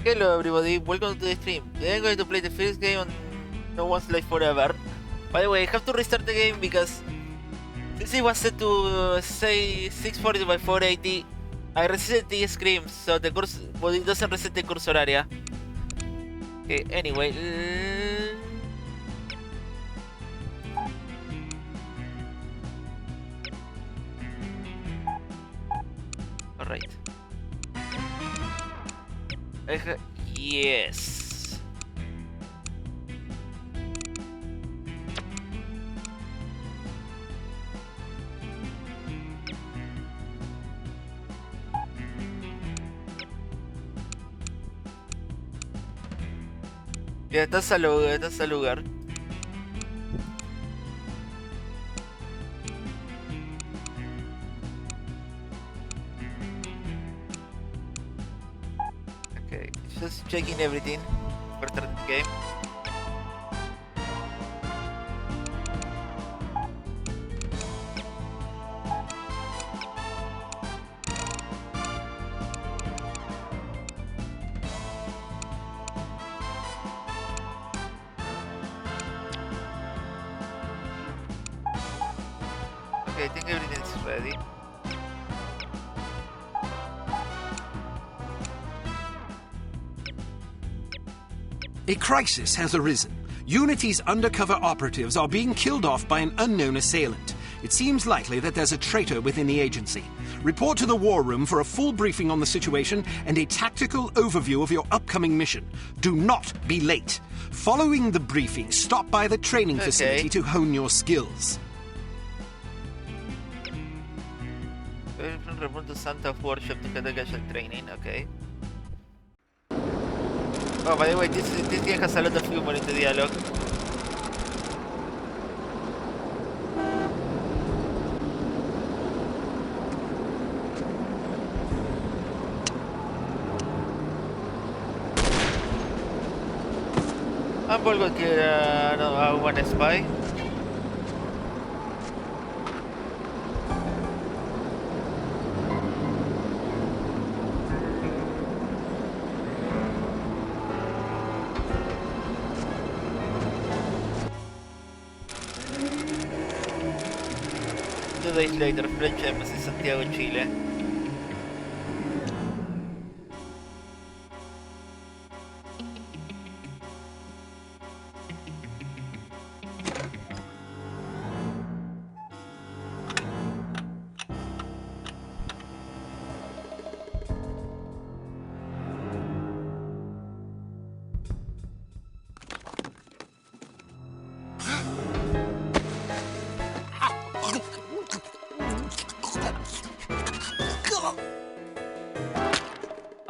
Hello everybody, welcome to the stream. Today I'm going to play the first game on No One's Life Forever. By the way, I have to restart the game because since it was set to say 640 by 480, I reset the screens so the cursor, well, it doesn't reset the cursor area. Okay, anyway. Alright. Yes. Ya estás al lugar. Okay, just checking everything for starting the game. Okay, I think everything's ready. A crisis has arisen. Unity's undercover operatives are being killed off by an unknown assailant. It seems likely that there's a traitor within the agency. Report to the war room for a full briefing on the situation and a tactical overview of your upcoming mission. Do not be late. Following the briefing, stop by the training facility to hone your skills. Report to Santa Workshop to get the casual training, okay. Oh, by the way, this game has a lot of humor in the dialogue. I'm going to one spy. Days later, French Embassy, Santiago, Chile.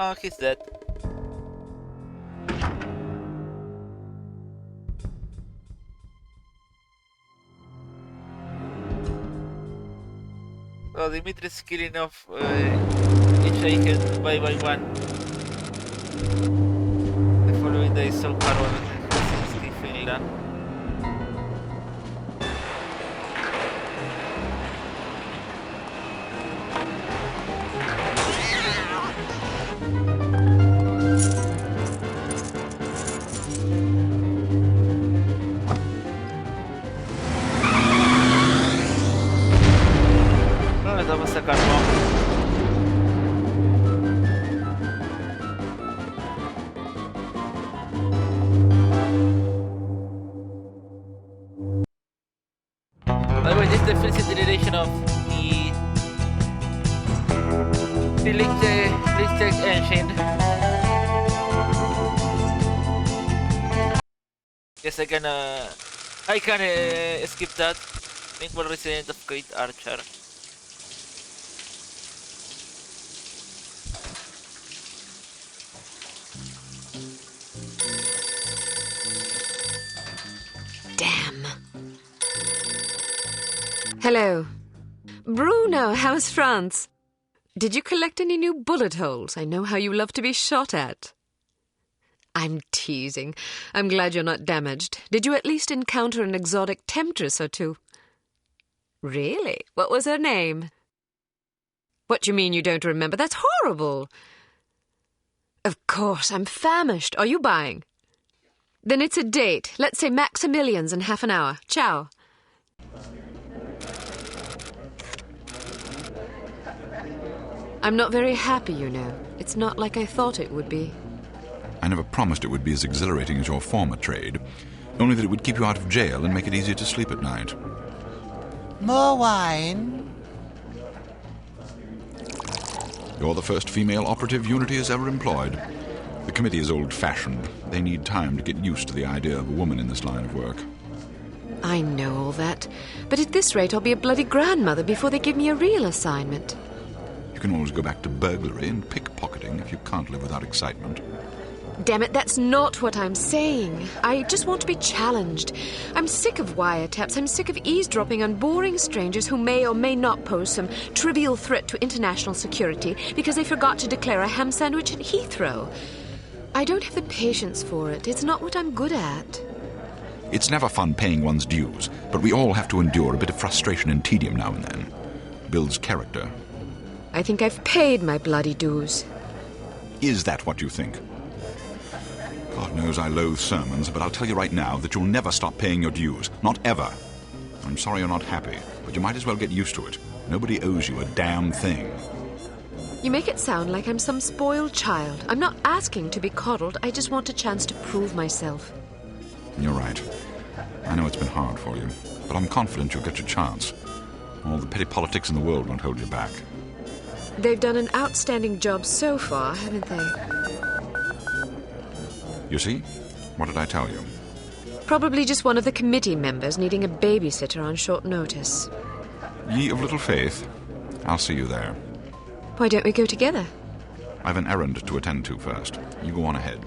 Oh, he's dead. Oh, Dimitri's killing off each agent by one. The following day is so hard in Helsinki, Finland. Vamos a sacar by the way, this is the first iteration of the Lichtech engine. Yes, I can skip that. Thankful resident of Great Archer. Damn. Hello. Bruno, how's France? Did you collect any new bullet holes? I know how you love to be shot at. I'm teasing. I'm glad you're not damaged. Did you at least encounter an exotic temptress or two? Really? What was her name? What do you mean you don't remember? That's horrible. Of course, I'm famished. Are you buying? Then it's a date. Let's say Maximilian's in half an hour. Ciao. I'm not very happy, you know. It's not like I thought it would be. I never promised it would be as exhilarating as your former trade, only that it would keep you out of jail and make it easier to sleep at night. More wine? You're the first female operative Unity has ever employed. The committee is old-fashioned. They need time to get used to the idea of a woman in this line of work. I know all that. But at this rate, I'll be a bloody grandmother before they give me a real assignment. You can always go back to burglary and pickpocketing if you can't live without excitement. Damn it, that's not what I'm saying. I just want to be challenged. I'm sick of wiretaps. I'm sick of eavesdropping on boring strangers who may or may not pose some trivial threat to international security because they forgot to declare a ham sandwich at Heathrow. I don't have the patience for it. It's not what I'm good at. It's never fun paying one's dues, but we all have to endure a bit of frustration and tedium now and then. Builds character. I think I've paid my bloody dues. Is that what you think? God knows I loathe sermons, but I'll tell you right now that you'll never stop paying your dues. Not ever. I'm sorry you're not happy, but you might as well get used to it. Nobody owes you a damn thing. You make it sound like I'm some spoiled child. I'm not asking to be coddled. I just want a chance to prove myself. You're right. I know it's been hard for you, but I'm confident you'll get your chance. All the petty politics in the world won't hold you back. They've done an outstanding job so far, haven't they? You see? What did I tell you? Probably just one of the committee members needing a babysitter on short notice. Ye of little faith. I'll see you there. Why don't we go together? I've an errand to attend to first. You go on ahead.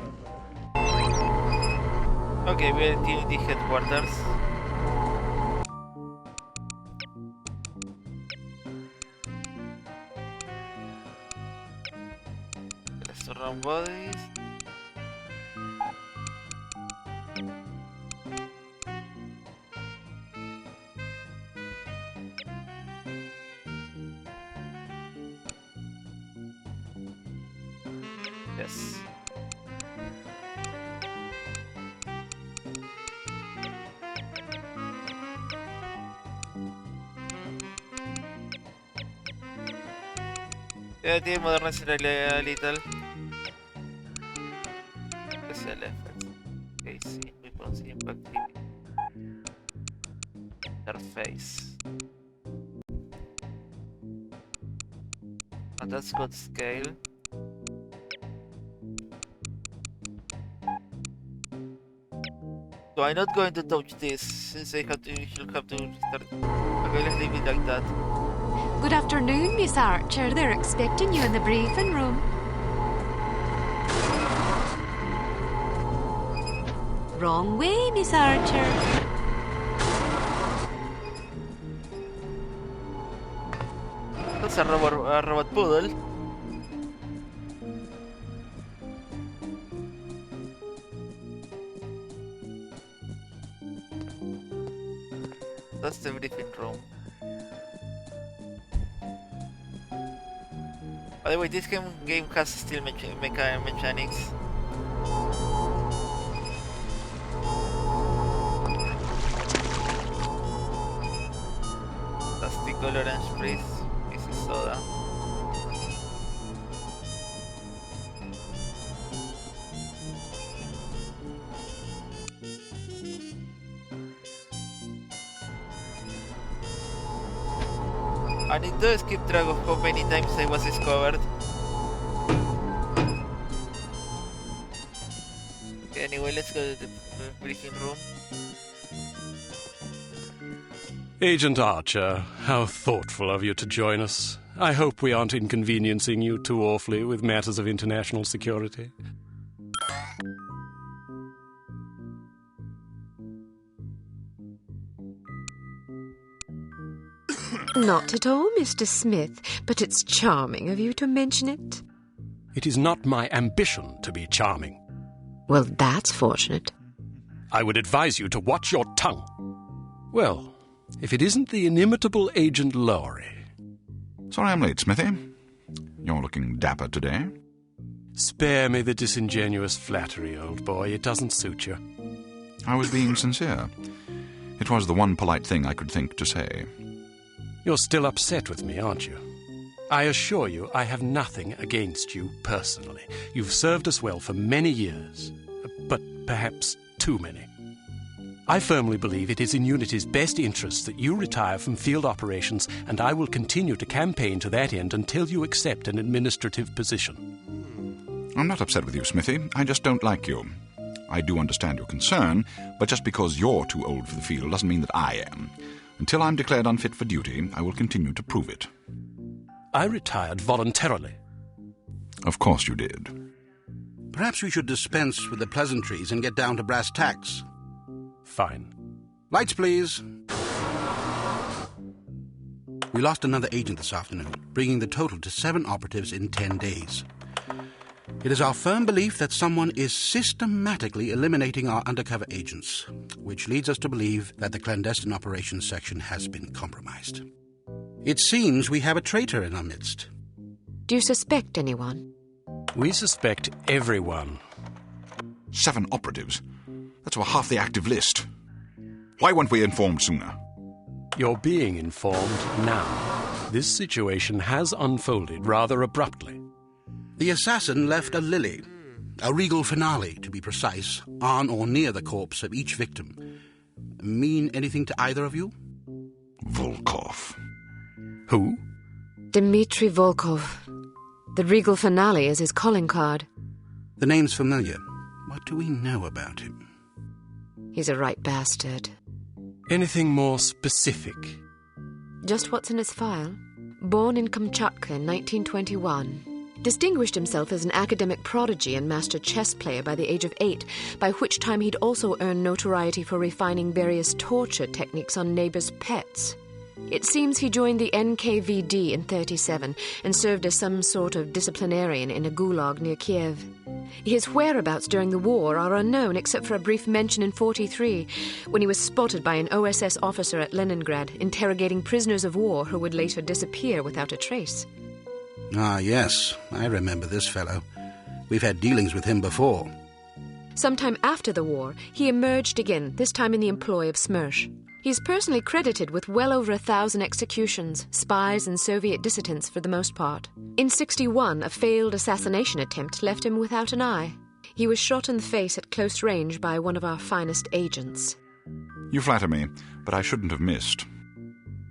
Okay, we're at Unity headquarters. Let's surround bodies. Yes. Yeah, they modernize it a little. Special effects. Okay, see, weapons, impact, interface. And that's got scale. So I'm not going to touch this since I should have to start. Okay, let's leave it like that. Good afternoon, Miss Archer. They're expecting you in the briefing room. Wrong way, Miss Archer. That's a robot poodle. That's the briefing room. By the way, this game has still mechanics. That's the color orange, please. This is soda. I need to keep track of how many times I was discovered. Okay, anyway, let's go to the briefing room. Agent Archer, how thoughtful of you to join us. I hope we aren't inconveniencing you too awfully with matters of international security. Not at all, Mr. Smith, but it's charming of you to mention it. It is not my ambition to be charming. Well, that's fortunate. I would advise you to watch your tongue. Well, if it isn't the inimitable Agent Lowry. Sorry I'm late, Smithy. You're looking dapper today. Spare me the disingenuous flattery, old boy. It doesn't suit you. I was being sincere. It was the one polite thing I could think to say. You're still upset with me, aren't you? I assure you I have nothing against you personally. You've served us well for many years, but perhaps too many. I firmly believe it is in Unity's best interest that you retire from field operations, and I will continue to campaign to that end until you accept an administrative position. I'm not upset with you, Smithy. I just don't like you. I do understand your concern, but just because you're too old for the field doesn't mean that I am. Until I'm declared unfit for duty, I will continue to prove it. I retired voluntarily. Of course you did. Perhaps we should dispense with the pleasantries and get down to brass tacks. Fine. Lights, please. We lost another agent this afternoon, bringing the total to 7 operatives in 10 days. It is our firm belief that someone is systematically eliminating our undercover agents, which leads us to believe that the clandestine operations section has been compromised. It seems we have a traitor in our midst. Do you suspect anyone? We suspect everyone. 7 operatives? That's over half the active list. Why weren't we informed sooner? You're being informed now. This situation has unfolded rather abruptly. The assassin left a lily, a regal finale, to be precise, on or near the corpse of each victim. Mean anything to either of you? Volkov. Who? Dmitri Volkov. The regal finale is his calling card. The name's familiar. What do we know about him? He's a right bastard. Anything more specific? Just what's in his file. Born in Kamchatka in 1921. Distinguished himself as an academic prodigy and master chess player by the age of 8, by which time he'd also earned notoriety for refining various torture techniques on neighbors' pets. It seems he joined the NKVD in 1937 and served as some sort of disciplinarian in a gulag near Kiev. His whereabouts during the war are unknown except for a brief mention in 1943 when he was spotted by an OSS officer at Leningrad interrogating prisoners of war who would later disappear without a trace. Ah, yes, I remember this fellow. We've had dealings with him before. Sometime after the war, he emerged again, this time in the employ of Smersh. He's personally credited with well over 1,000 executions, spies and Soviet dissidents for the most part. In 1961, a failed assassination attempt left him without an eye. He was shot in the face at close range by one of our finest agents. You flatter me, but I shouldn't have missed.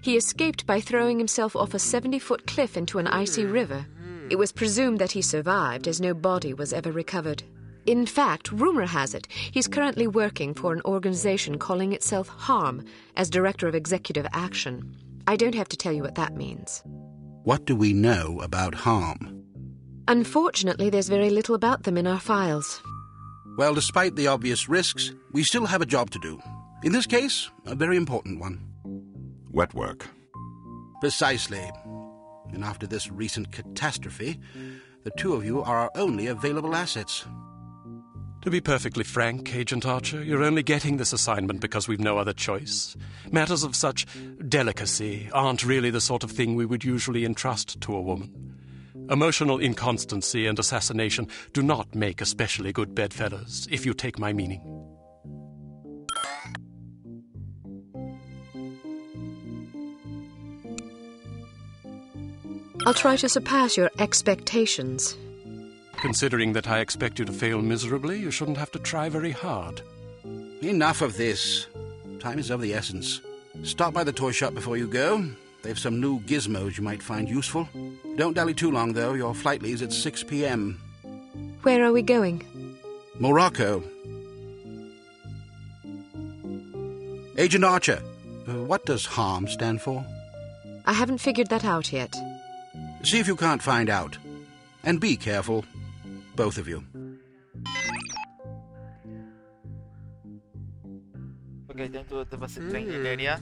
He escaped by throwing himself off a 70-foot cliff into an icy river. It was presumed that he survived, as no body was ever recovered. In fact, rumor has it, he's currently working for an organization calling itself HARM as Director of Executive Action. I don't have to tell you what that means. What do we know about HARM? Unfortunately, there's very little about them in our files. Well, despite the obvious risks, we still have a job to do. In this case, a very important one. Wet work. Precisely. And after this recent catastrophe, the two of you are our only available assets. To be perfectly frank, Agent Archer, you're only getting this assignment because we've no other choice. Matters of such delicacy aren't really the sort of thing we would usually entrust to a woman. Emotional inconstancy and assassination do not make especially good bedfellows, if you take my meaning. I'll try to surpass your expectations. Considering that I expect you to fail miserably, you shouldn't have to try very hard. Enough of this. Time is of the essence. Stop by the toy shop before you go. They've some new gizmos you might find useful. Don't dally too long, though. Your flight leaves at 6 p.m. Where are we going? Morocco. Agent Archer, what does HARM stand for? I haven't figured that out yet. See if you can't find out. And be careful. Both of you. Okay, time to the bus training area.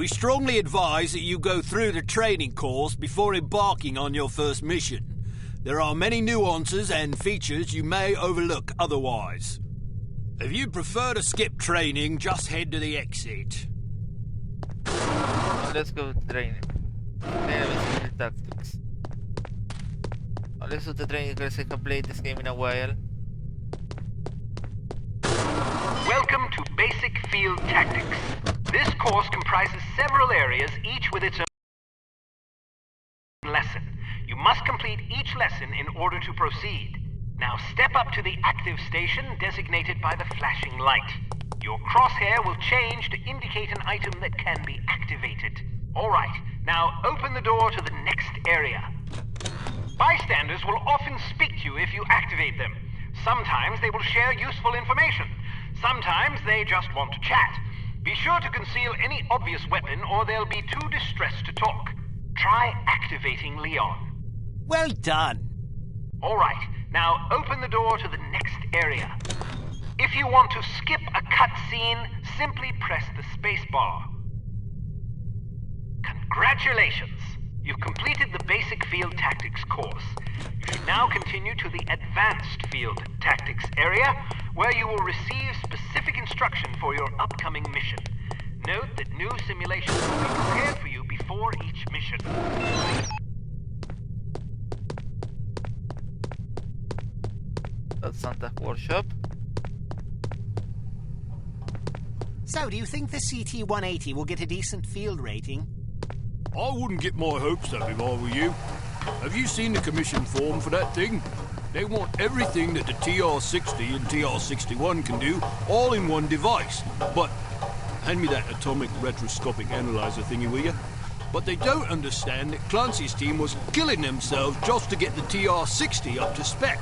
We strongly advise that you go through the training course before embarking on your first mission. There are many nuances and features you may overlook otherwise. If you prefer to skip training, just head to the exit. Let's go training. Tactics. Let's do the training because I have played this game in a while. Welcome to Basic Field Tactics. This course comprises several areas, each with its own lesson. You must complete each lesson in order to proceed. Now step up to the active station designated by the flashing light. Your crosshair will change to indicate an item that can be activated. Alright, now open the door to the next area. Bystanders will often speak to you if you activate them. Sometimes they will share useful information. Sometimes they just want to chat. Be sure to conceal any obvious weapon or they'll be too distressed to talk. Try activating Leon. Well done. Alright, now open the door to the next area. If you want to skip a cutscene, simply press the space bar. Congratulations! You've completed the Basic Field Tactics course. You should now continue to the Advanced Field Tactics area, where you will receive specific instruction for your upcoming mission. Note that new simulations will be prepared for you before each mission. That's Santa's workshop. So, do you think the CT-180 will get a decent field rating? I wouldn't get my hopes up if I were you. Have you seen the commission form for that thing? They want everything that the TR-60 and TR-61 can do, all in one device. But, hand me that atomic retroscopic analyzer thingy, will you? But they don't understand that Clancy's team was killing themselves just to get the TR-60 up to spec.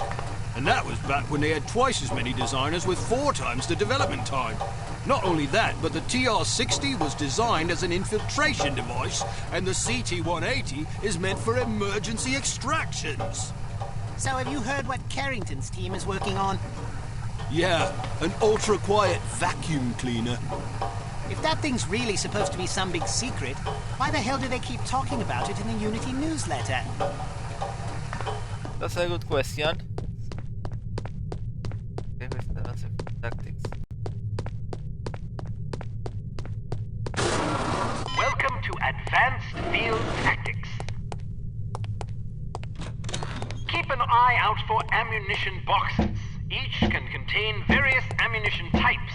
And that was back when they had twice as many designers with 4 times the development time. Not only that, but the TR-60 was designed as an infiltration device, and the CT-180 is meant for emergency extractions. So have you heard what Carrington's team is working on? Yeah, an ultra-quiet vacuum cleaner. If that thing's really supposed to be some big secret, why the hell do they keep talking about it in the Unity newsletter? That's a good question. Tactics. Welcome to Advanced Field Tactics. Keep an eye out for ammunition boxes. Each can contain various ammunition types.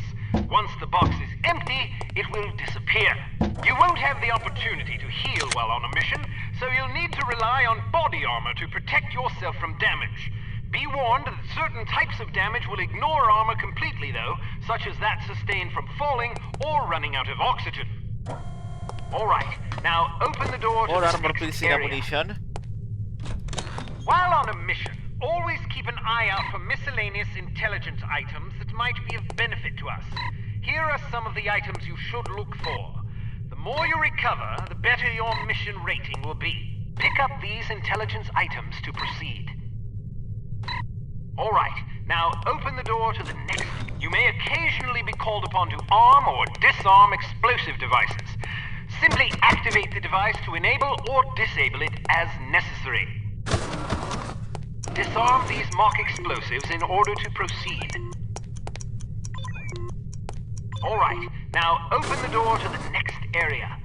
Once the box is empty, it will disappear. You won't have the opportunity to heal while on a mission, so you'll need to rely on body armor to protect yourself from damage. Be warned that certain types of damage will ignore armor completely though, such as that sustained from falling or running out of oxygen. Alright, now open the door to Or the armor next piercing area. ammunition. While on a mission, always keep an eye out for miscellaneous intelligence items that might be of benefit to us. Here are some of the items you should look for. The more you recover, the better your mission rating will be. Pick up these intelligence items to proceed. Alright, now open the door to the next. You may occasionally be called upon to arm or disarm explosive devices. Simply activate the device to enable or disable it as necessary. Disarm these mock explosives in order to proceed. Alright, now open the door to the next area.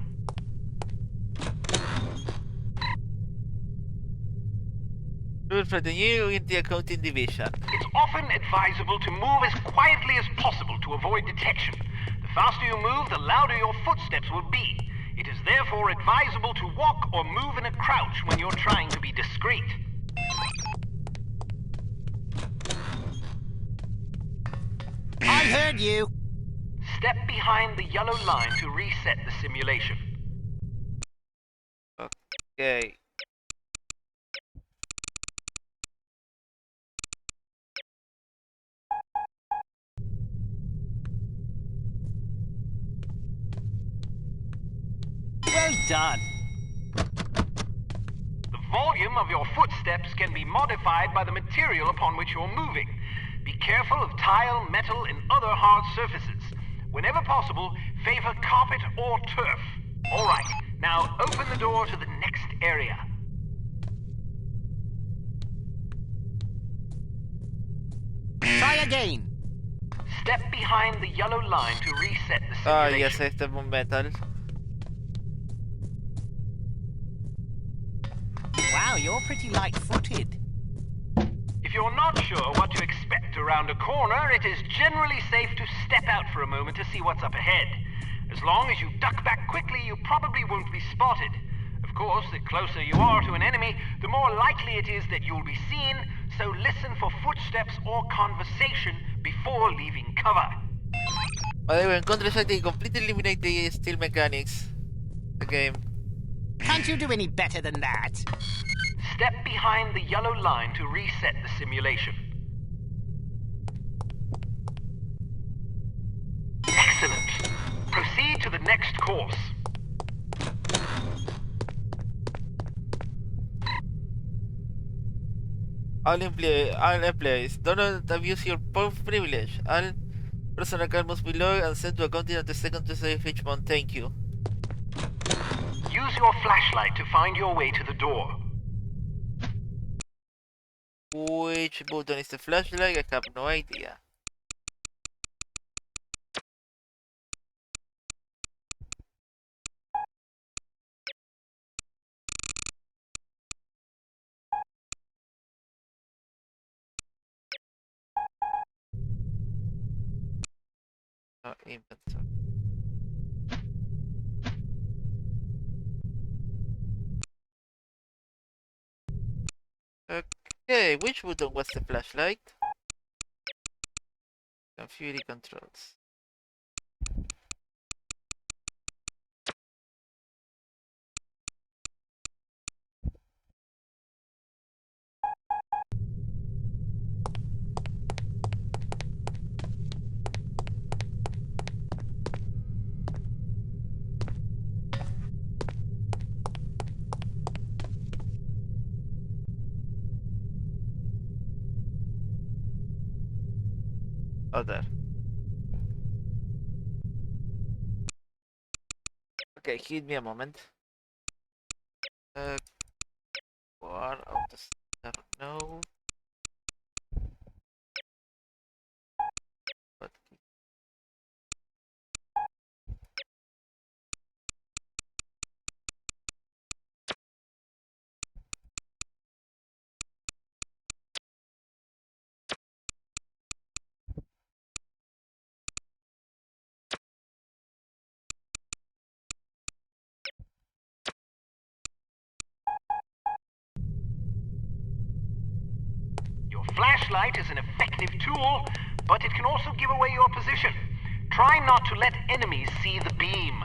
For the new India Accounting Division. It's often advisable to move as quietly as possible to avoid detection. The faster you move, the louder your footsteps will be. It is therefore advisable to walk or move in a crouch when you're trying to be discreet. I heard you. Step behind the yellow line to reset the simulation. Okay. Well done. The volume of your footsteps can be modified by the material upon which you're moving. Be careful of tile, metal, and other hard surfaces. Whenever possible, favor carpet or turf. Alright, now open the door to the next area. Try again. Step behind the yellow line to reset the Ah, simulation. yes, este es un metal. Wow, you're pretty light-footed. If you're not sure what to expect around a corner, it is generally safe to step out for a moment to see what's up ahead. As long as you duck back quickly, you probably won't be spotted. Of course, the closer you are to an enemy, the more likely it is that you'll be seen, so listen for footsteps or conversation before leaving cover. By the way, in Counter-Strike, they completely eliminate the steal mechanics. The game. Can't you do any better than that? Step behind the yellow line to reset the simulation. Excellent. Proceed to the next course. All employees, do not abuse your privilege. All personal card must be logged and sent to a continent the second Tuesday of each month. Thank you. Use your flashlight to find your way to the door. Which button is the flashlight? I have no idea. Oh, inventory. Okay, which button was the flashlight? Fury controls. Oh, there. Okay, give me a moment. War of the Star, no. But Your flashlight is an effective tool, but it can also give away your position. Try not to let enemies see the beam.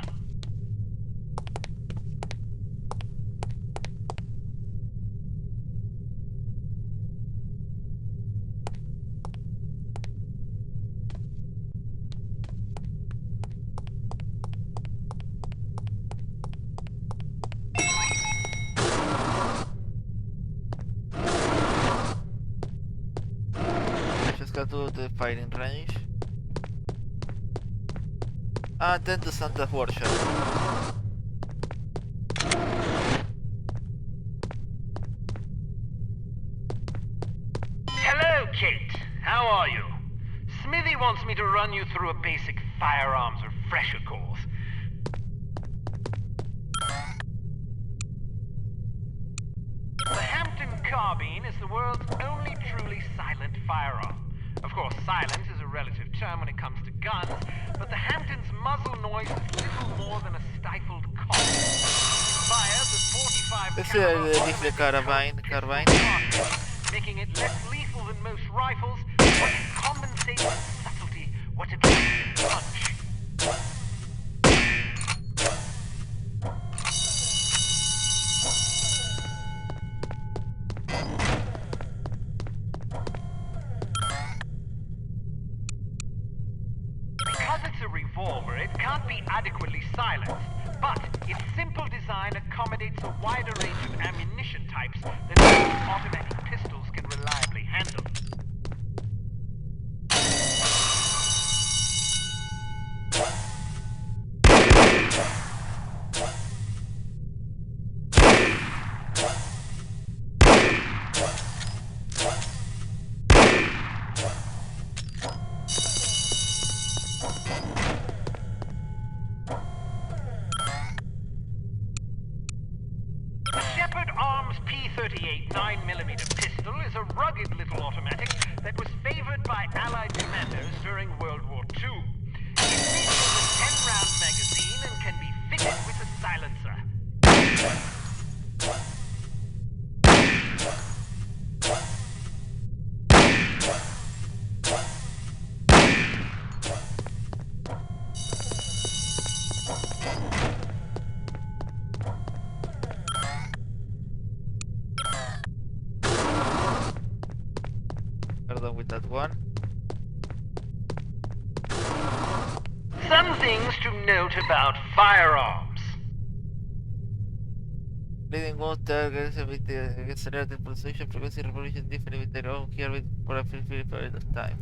I just got to the firing range. And then to Santa's workshop. Hello, Kate. How are you? Smithy wants me to run you through a basic firearms refresher course. The Hampton carbine is the world's only truly silent firearm. Of course, silent is a relative term when it comes to guns, but the Hampton's muzzle noise is little more than a stifled cough. Fires at 45 This caliber is the carbine. making it less lethal than most rifles, but it compensates in subtlety what it lacks in punch. Because it's a revolver, it can't be adequately silenced, but its simple design accommodates a wider range of ammunition types than most automatic pistols can reliably handle. Shepherd Arms P38 9mm pistol is a rugged little automatic that was favored by Allied commanders during World War II. It features a 10-round magazine and can be fitted with a silencer. With that one. Some things to note about firearms. Bleeding water, accelerated pulsation, frequency revolution, different with their own here with for a period of time.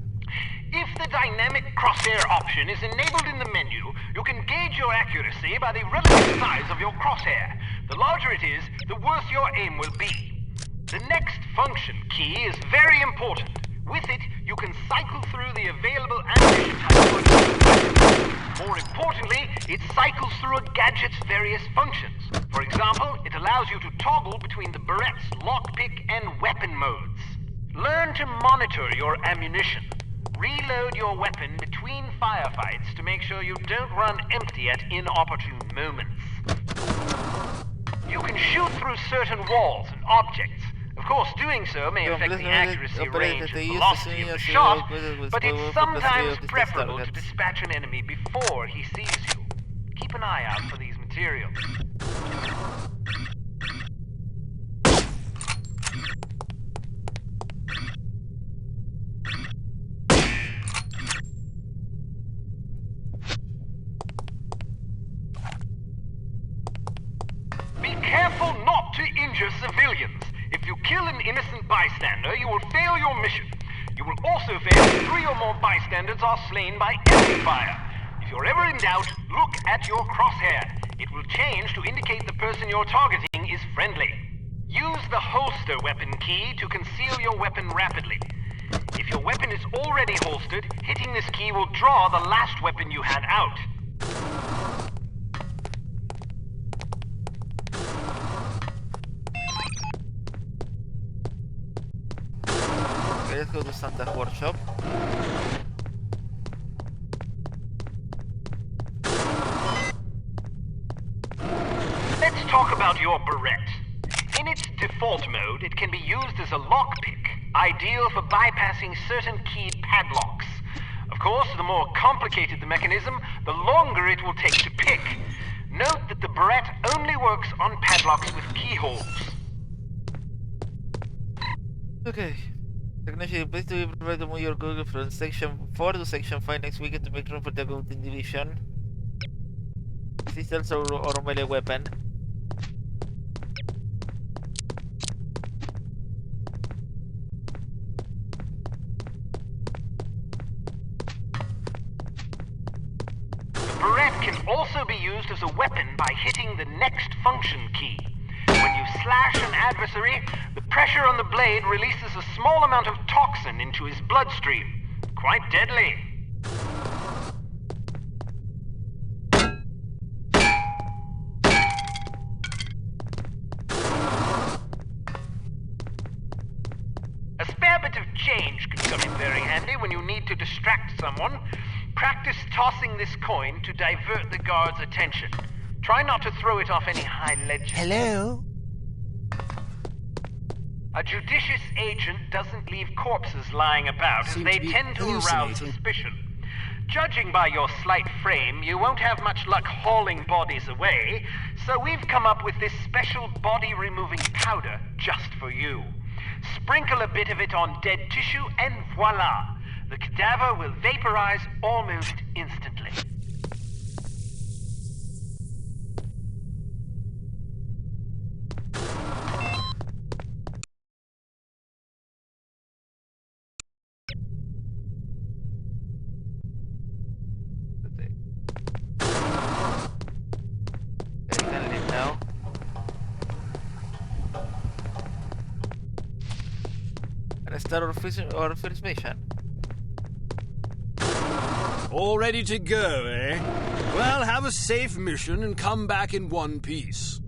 If the dynamic crosshair option is enabled in the menu, you can gauge your accuracy by the relative size of your crosshair. The larger it is, the worse your aim will be. The next function key is very important. With it, you can cycle through the available ammunition types. More importantly, it cycles through a gadget's various functions. For example, it allows you to toggle between the Berette's lockpick and weapon modes. Learn to monitor your ammunition. Reload your weapon between firefights to make sure you don't run empty at inopportune moments. You can shoot through certain walls and objects. Of course, doing so may affect the accuracy, range, and velocity of the shot, but it's sometimes preferable to dispatch an enemy before he sees you. Keep an eye out for these materials. Be careful not to injure civilians. If you kill an innocent bystander, you will fail your mission. You will also fail if 3 or more bystanders are slain by enemy fire. If you're ever in doubt, look at your crosshair. It will change to indicate the person you're targeting is friendly. Use the holster weapon key to conceal your weapon rapidly. If your weapon is already holstered, hitting this key will draw the last weapon you had out. Let's go to Santa's workshop. Let's talk about your Berette. In its default mode, it can be used as a lockpick, ideal for bypassing certain keyed padlocks. Of course, the more complicated the mechanism, the longer it will take to pick. Note that the Berette only works on padlocks with keyholes. Okay. Technician, please to be prepared to move your Google from Section 4 to Section 5 next weekend to make room for the Golden Division. Pistols or melee weapon. The Berette can also be used as a weapon by hitting the next function key. When you slash an adversary, the pressure on the blade releases a small amount of toxin into his bloodstream. Quite deadly. A spare bit of change can come in very handy when you need to distract someone. Practice tossing this coin to divert the guard's attention. Try not to throw it off any high ledges. Hello? A judicious agent doesn't leave corpses lying about, as they tend to arouse suspicion. Judging by your slight frame, you won't have much luck hauling bodies away, so we've come up with this special body-removing powder just for you. Sprinkle a bit of it on dead tissue, and voila! The cadaver will vaporize almost instantly. Start our first mission. All ready to go, eh? Well, have a safe mission and come back in one piece.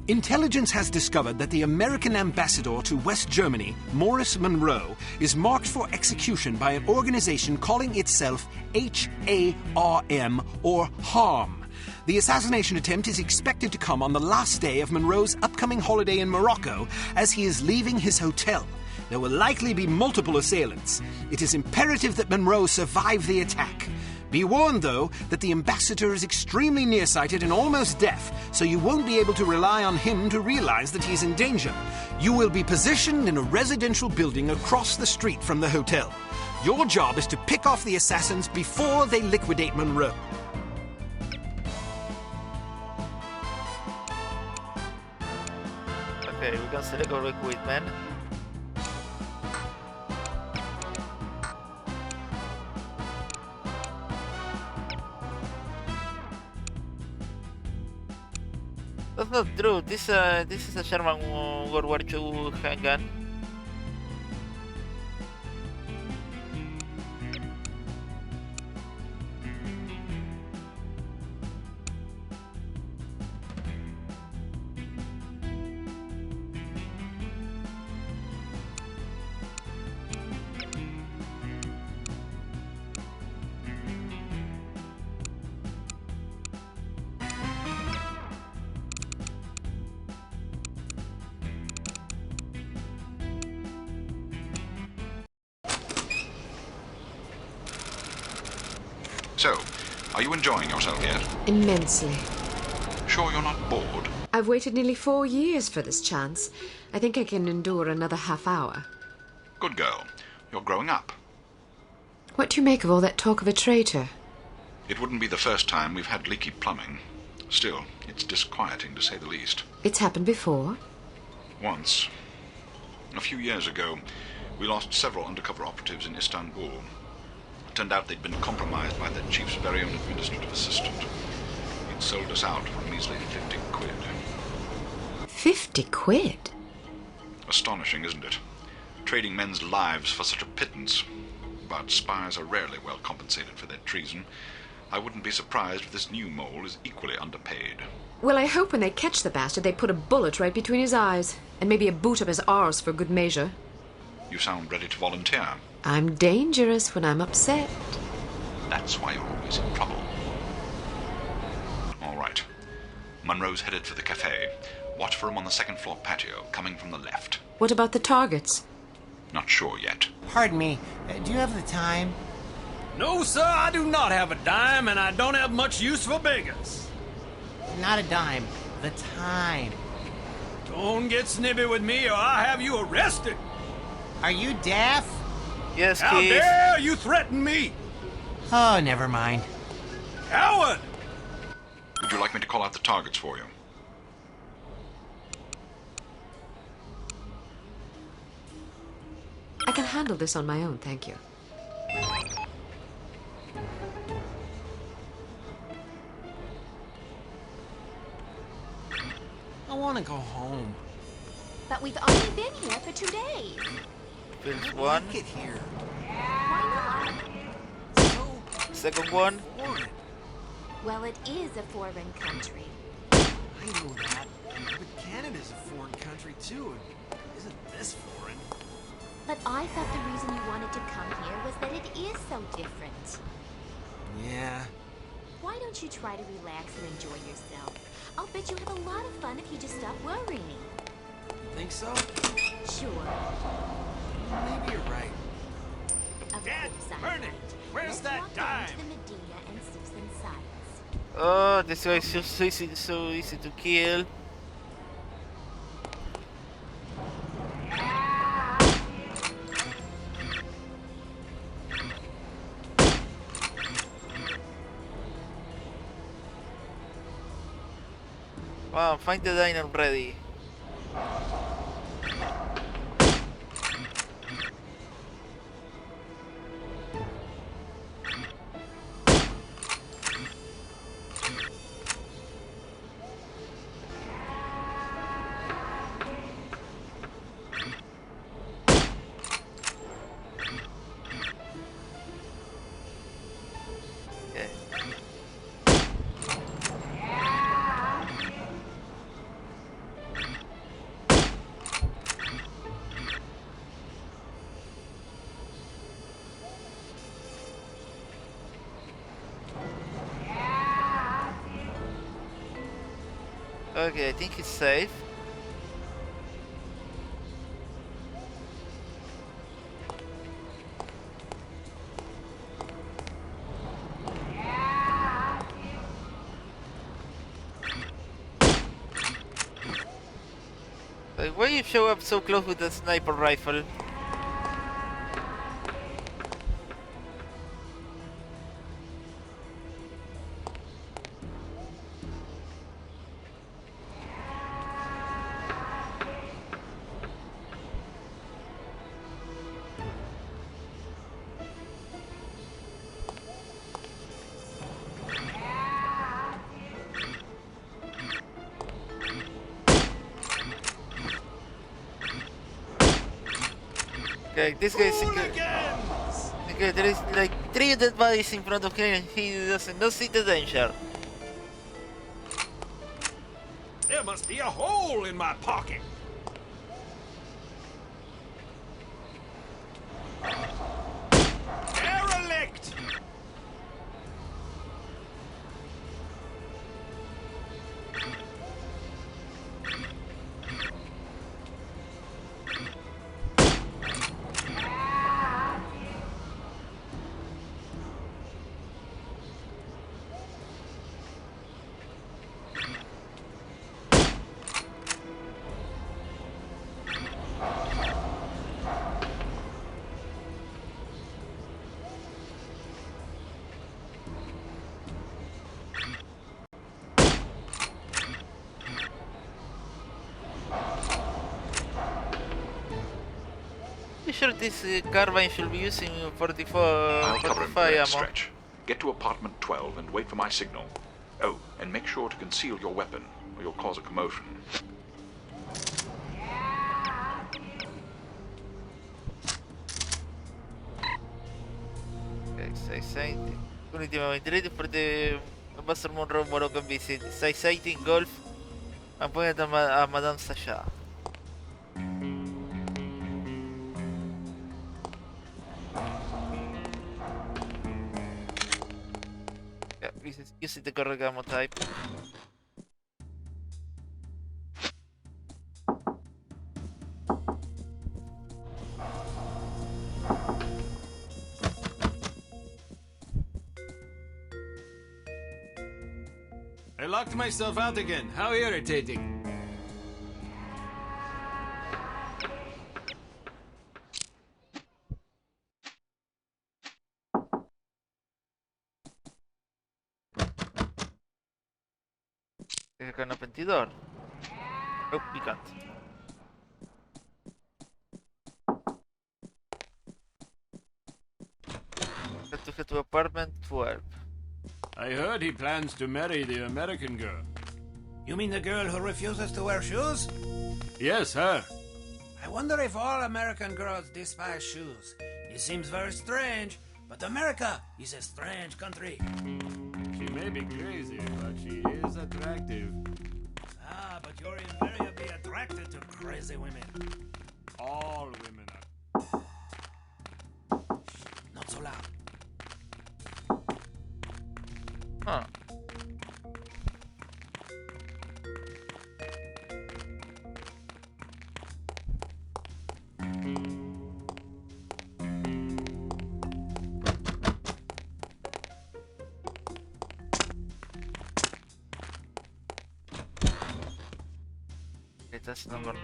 Intelligence has discovered that the American ambassador to West Germany, Morris Monroe, is marked for execution by an organization calling itself HARM, or HARM. The assassination attempt is expected to come on the last day of Monroe's upcoming holiday in Morocco as he is leaving his hotel. There will likely be multiple assailants. It is imperative that Monroe survive the attack. Be warned, though, that the ambassador is extremely nearsighted and almost deaf, so you won't be able to rely on him to realize that he's in danger. You will be positioned in a residential building across the street from the hotel. Your job is to pick off the assassins before they liquidate Monroe. Okay, we can select our equipment. That's not true. This is a Sherman World War II handgun. So, are you enjoying yourself yet? Immensely. Sure you're not bored? I've waited nearly 4 years for this chance. I think I can endure another half hour. Good girl. You're growing up. What do you make of all that talk of a traitor? It wouldn't be the first time we've had leaky plumbing. Still, it's disquieting to say the least. It's happened before? Once. A few years ago, we lost several undercover operatives in Istanbul. It turned out they'd been compromised by their chief's very own administrative assistant. He'd sold us out for a measly 50 quid. 50 quid? Astonishing, isn't it? Trading men's lives for such a pittance. But spies are rarely well compensated for their treason. I wouldn't be surprised if this new mole is equally underpaid. Well, I hope when they catch the bastard, they put a bullet right between his eyes. And maybe a boot up his arse for good measure. You sound ready to volunteer. I'm dangerous when I'm upset. That's why you're always in trouble. All right. Monroe's headed for the cafe. Watch for him on the second floor patio, coming from the left. What about the targets? Not sure yet. Pardon me, do you have the time? No, sir, I do not have a dime, and I don't have much use for beggars. Not a dime, the time. Don't get snippy with me, or I'll have you arrested. Are you deaf? Yes, How Keith. dare you threaten me? Oh, never mind. Coward! Would you like me to call out the targets for you? I can handle this on my own, thank you. I want to go home. But we've only been here for 2 days. First one. Get here. Why So Second one. boring. not? Well, it is a foreign country. I know that, but Canada's a foreign country too. And isn't this foreign? But I thought the reason you wanted to come here was that it is so different. Yeah. Why don't you try to relax and enjoy yourself? I'll bet you have a lot of fun if you just stop worrying. You think so? Sure. Maybe you're right. Of Dad, course I'm Bernie, right. where's Let's that walk down to dime? the Medina and see some sights. Oh, this guy is so easy to kill. Wow, find the diner ready. Okay. Okay, I think he's safe. Like, why you show up so close with a sniper rifle? Okay, this guy is okay, there is like 3 dead bodies in front of him and he doesn't see the danger. There must be a hole in my pocket. Derelict! I'm sure this carbine should be using 44, I'll cover him for 45 that ammo. stretch. Get to apartment 12 and wait for my signal. Oh, and make sure to conceal your weapon, or you'll cause a commotion. Okay, 680. Ultimamente ready for the Ambassador Monroe Moroccan visit. 680 Golf. Appointed a Madame Sasha. Yeah, use the correct ammo type. I locked myself out again. How irritating. I can open the door. Nope, we can't. Have to head to apartment 12. I heard he plans to marry the American girl. You mean the girl who refuses to wear shoes? Yes, her. I wonder if all American girls despise shoes. It seems very strange, but America is a strange country. She may be crazy, but she is attractive. Ah, but you're invariably attracted to crazy women. All women are. Not so loud. Huh. Okay, that's number 9.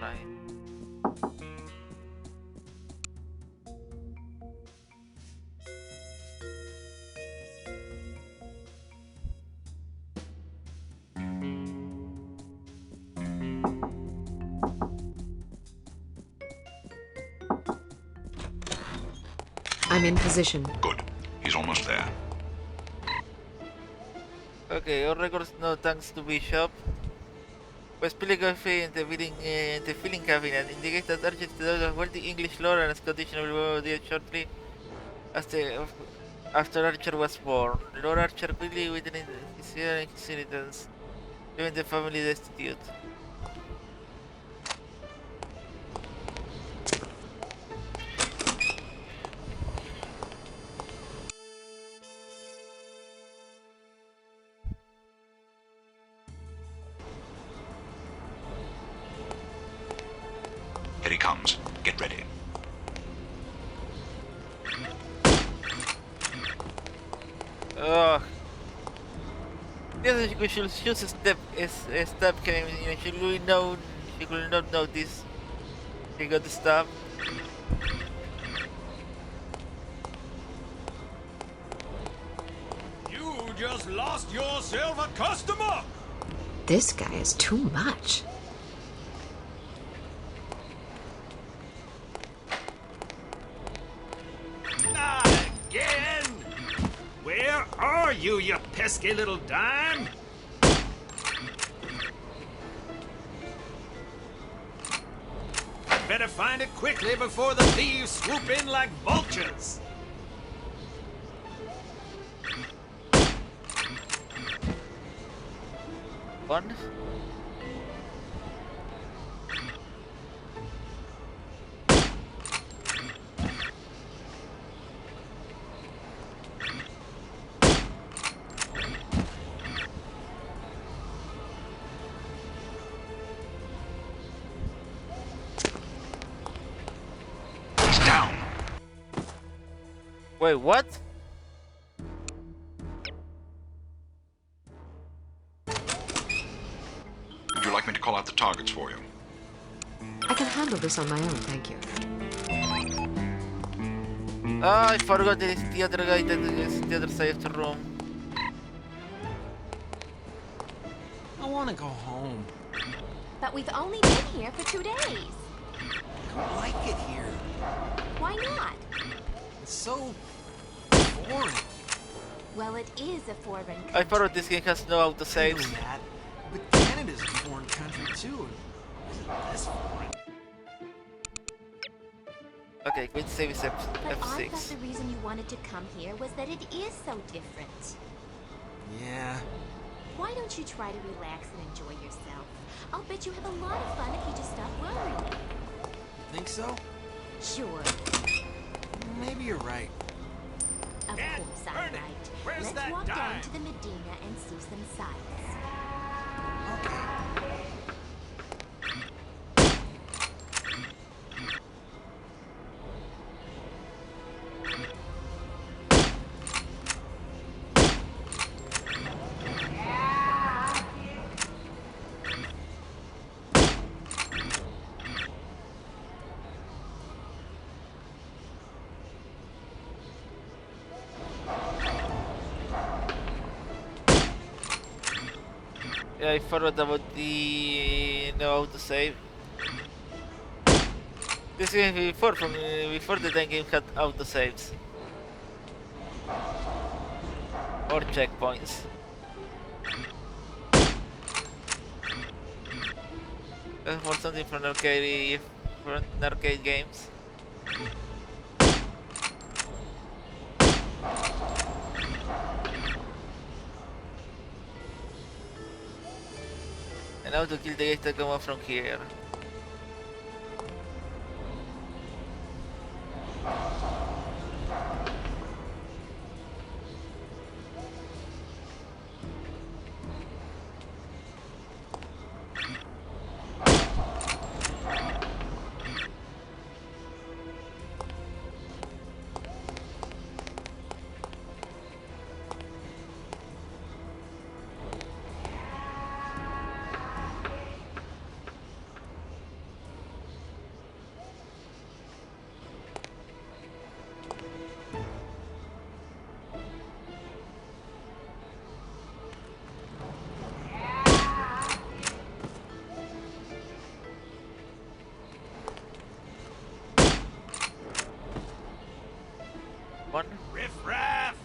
I'm in position. Good. He's almost there. Okay, all records no thanks to Bishop. Pues calligraphy in the filling cabinet indicates that Archer developed wealthy English lore and Scottish noble died shortly after Archer was born. Lord Archer quickly witnessed his inheritance, leaving the family destitute. Here he comes. Get ready. Yes, we should choose a step game. Should we know? She will not know this. He got the stop. You just lost yourself a customer! This guy is too much. Not again! Where are you, you pesky little dime? Better find it quickly before the thieves swoop in like vultures. One. Wait, what? Would you like me to call out the targets for you? I can handle this on my own, thank you. Ah, I forgot that it's the other guy that is the other side of the room. I want to go home. But we've only been here for 2 days. I don't like it here. Why not? It's so boring. Well, it is a foreign country. I forgot this game has no auto I saves. know that, but Canada's a foreign country too. Isn't this foreign? Okay, quit save is But I thought F6. the reason you wanted to come here was that it is so different. Yeah. Why don't you try to relax and enjoy yourself? I'll bet you have a lot of fun if you just stop worrying. Think so? Sure. Maybe you're right. Of course I'm Ernie, right. where's Let's that walk down dime? to the Medina and see some sights. Okay. Yeah, I forgot about the no autosave. This game before the time game had autosaves or checkpoints. That's more something from arcade games. And now to kill the guys that come up from here. One. Riff raff!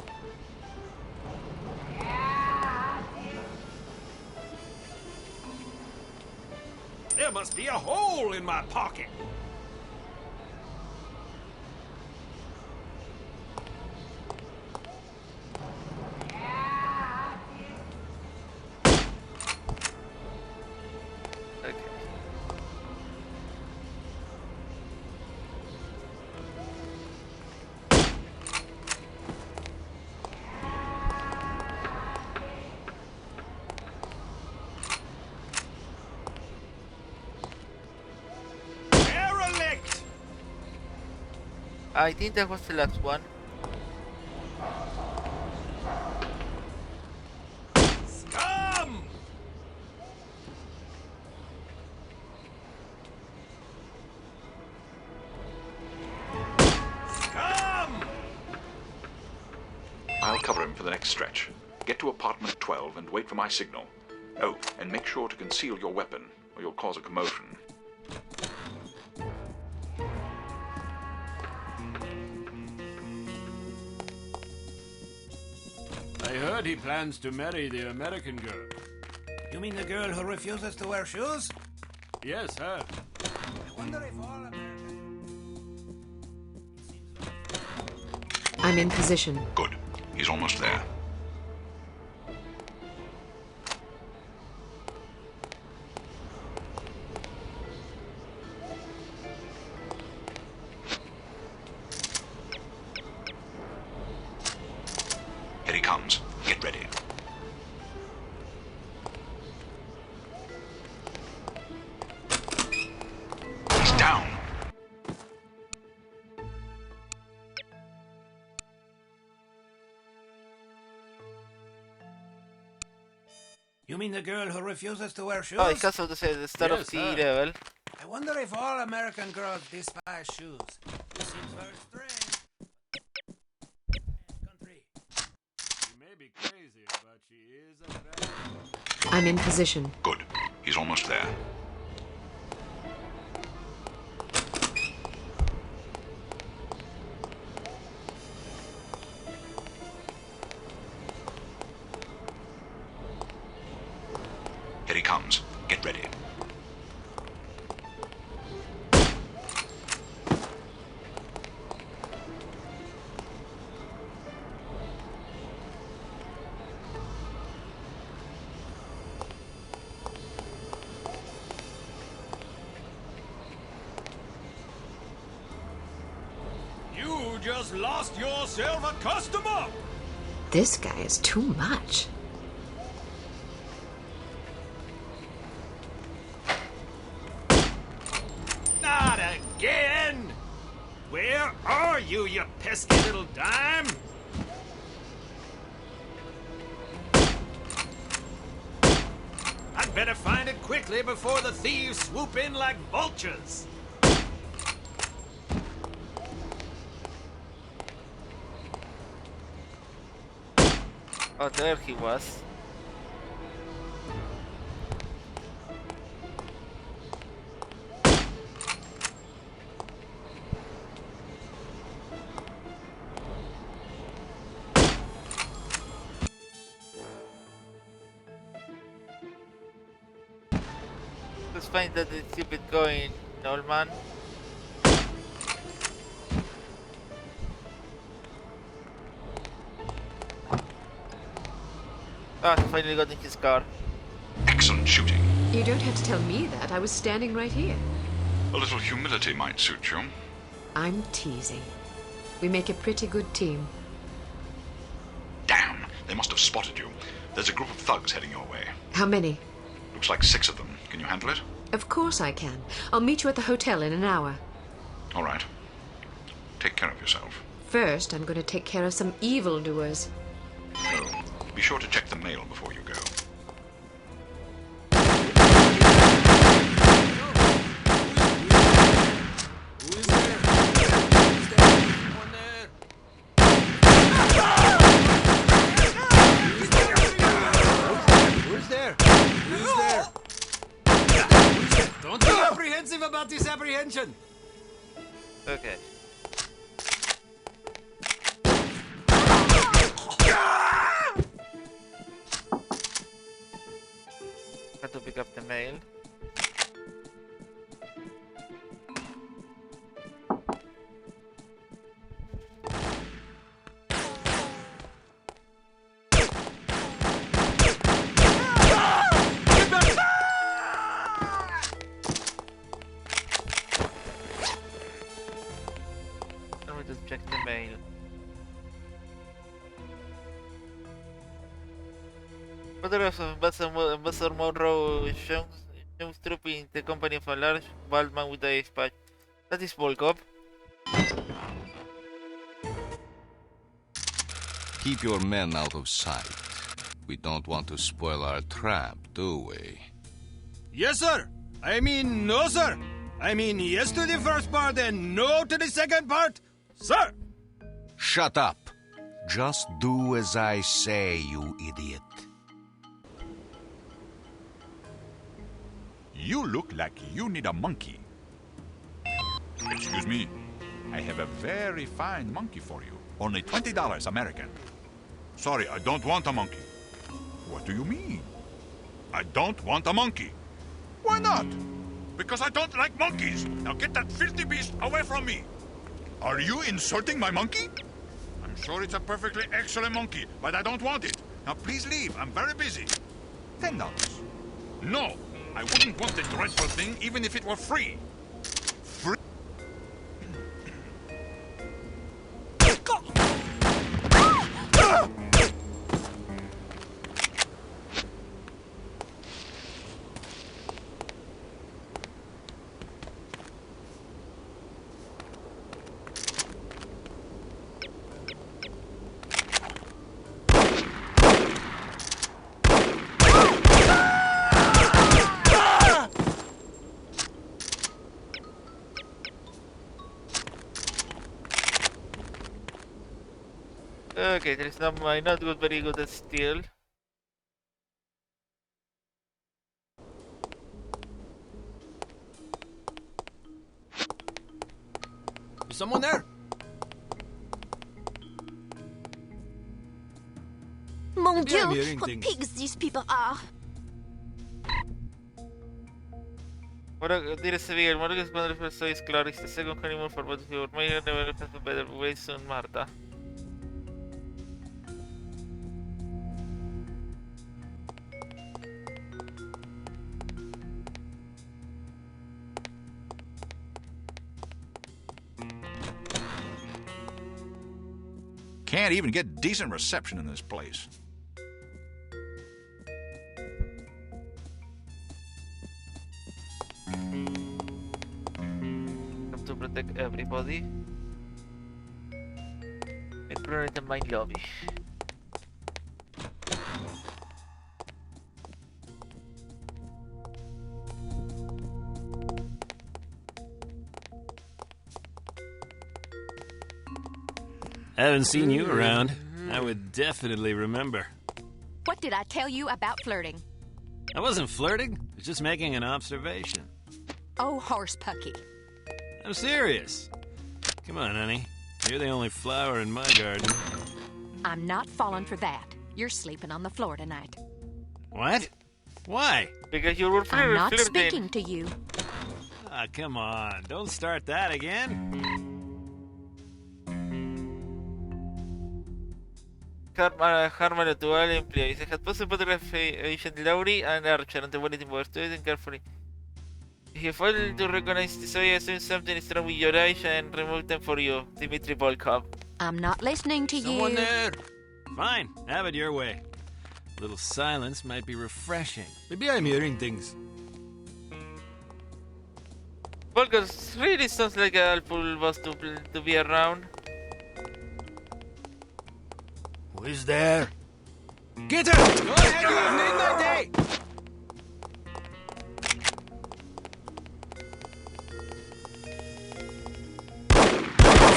There must be a hole in my pocket. Okay. Where I think that was the last one. Scum! Scum! I'll cover him for the next stretch. Get to apartment 12 and wait for my signal. Oh, and make sure to conceal your weapon, or you'll cause a commotion. I heard he plans to marry the American girl. You mean the girl who refuses to wear shoes? Yes, her. I wonder if all American... I'm in position. Good. He's almost there. Here he comes. Get ready. He's down. You mean the girl who refuses to wear shoes? Oh, it's also the start of Yes, the sir. level. I wonder if all American girls despise shoes. It seems very strange. Country. She may be crazy, but she is attractive. I'm in position. Good. He's almost there. Here he comes. Get ready. You just lost yourself a customer! This guy is too much. Not again! Where are you, you pesky little dime? I'd better find it quickly before the thieves swoop in like vultures. Oh, there he was. Let's find that the stupid coin, old man. Ah, he finally got in his car. Excellent shooting. You don't have to tell me that. I was standing right here. A little humility might suit you. I'm teasing. We make a pretty good team. Damn! They must have spotted you. There's a group of thugs heading your way. How many? Looks like 6 of them. Can you handle it? Of course I can. I'll meet you at the hotel in an hour. All right. Take care of yourself. First, I'm going to take care of some evildoers. Oh, be sure to check the mail before you go. Who is there? Who's there? Anyone there? Who's there? Who's there? Don't be apprehensive about this apprehension. Okay. Had to pick up the mail. Let me just check the mail. Photographs of Ambassador Monroe shows trooping in the company of a large bald man with a dispatch. That is Volkov. Keep your men out of sight. We don't want to spoil our trap, do we? Yes, sir. I mean, no, sir. I mean, yes to the first part and no to the second part, sir. Shut up. Just do as I say, you idiot. You look like you need a monkey. Excuse me. I have a very fine monkey for you. Only $20 American. Sorry, I don't want a monkey. What do you mean? I don't want a monkey. Why not? Because I don't like monkeys. Now get that filthy beast away from me. Are you insulting my monkey? I'm sure it's a perfectly excellent monkey, but I don't want it. Now please leave. I'm very busy. $10. No, I wouldn't want the dreadful thing even if it were free. Free? Okay, there is not my not good, very good at steel. Is someone there? Mon Maybe I'm Dieu, hearing what things. pigs these people are. Dire să fie, mă rog să mă refer să clar, este second honeymoon for both of you. May you never have a better way soon, Marta. Can't even get decent reception in this place. Come to protect everybody. Make priority in my lobby. Haven't seen you around. I would definitely remember. What did I tell you about flirting? I wasn't flirting. I was just making an observation. Oh, horse pucky. I'm serious. Come on, honey. You're the only flower in my garden. I'm not falling for that. You're sleeping on the floor tonight. What? Why? Because you were I'm not flirting. speaking to you. Ah, come on. Don't start that again. Harman dual employees. I had posted photograph Agent Laurie and Archer and the bulletin board. Studied carefully. If you fail to recognize this way, assume something is wrong with your eyes and remove them for you. Dmitry Volkov. I'm not listening to Someone you. there. Fine. Have it your way. A little silence might be refreshing. Maybe I'm hearing things. Volkov really sounds like a helpful boss to be around. Who is there? Get her! Go ahead, you have midnight day!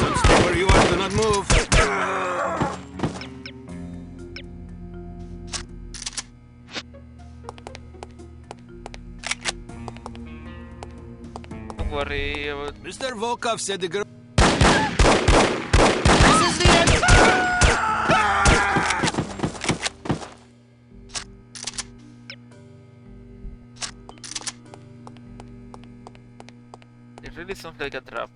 So stay where you are, do not move. Don't worry about... Mr. Volkov said the girl... This is the end! It really sounds like a trap.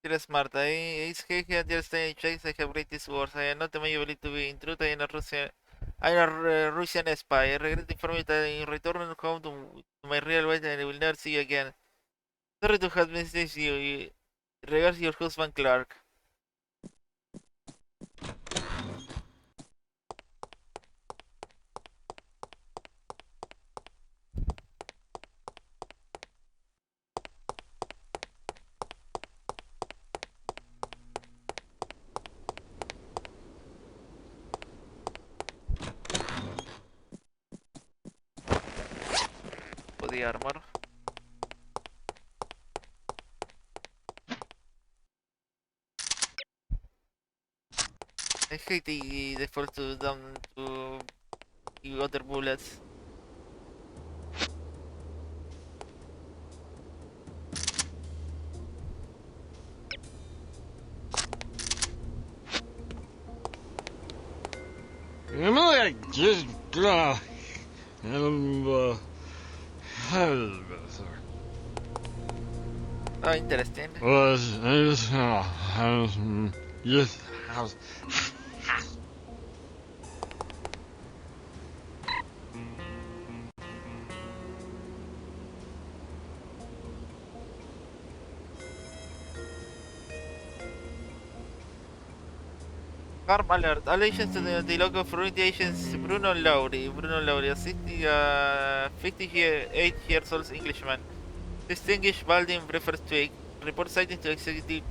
Dear Smart, I is here understand checks I have read these words. I am not my ability to be in truth. I am not Russian. I'm a Russian spy. I regret to inform you that in returning home to my real life, I will never see you again. Sorry to have missed you. Regards your husband, Clark. Body armor. I hate the default to down to the other bullets. Am I just Oh, interesting. Yes. Harm alert. All agents to the log of ruined agents Bruno Lowry. Bruno Lowry, a 58 years old Englishman. Distinguished balding breakfast twig. Report sighting to Executive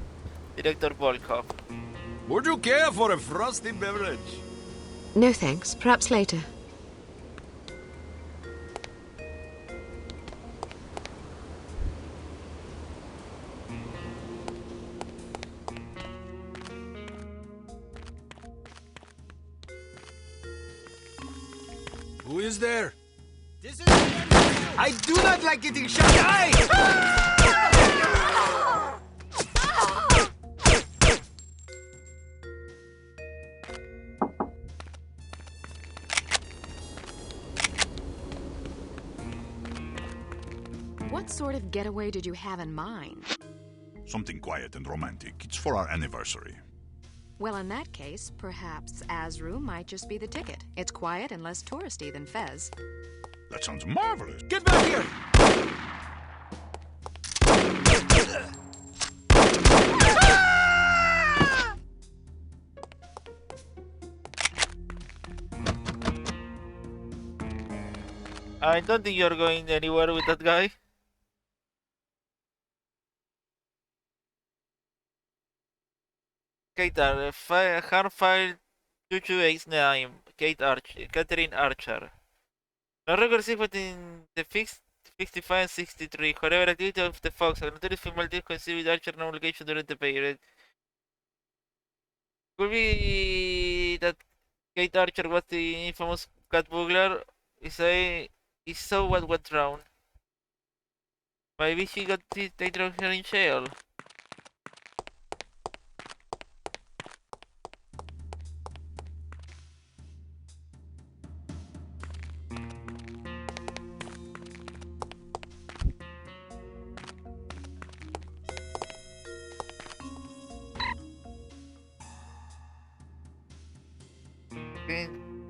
Director Volkov. Would you care for a frosty beverage? No thanks. Perhaps later. Who is there? This is I do not like getting shot. Die! What sort of getaway did you have in mind? Something quiet and romantic. It's for our anniversary. Well, in that case, perhaps Azru might just be the ticket. It's quiet and less touristy than Fez. That sounds marvelous. Get back here! I don't think you're going anywhere with that guy. Kate Harfile 2289. Catherine Archer. No record sequence in the 65 and 63. However, activity of the Fox, a notorious female did conceive with Archer no obligation during the period. Could be that Kate Archer was the infamous cat burglar. Is so what went wrong. Maybe she got they throw her in jail.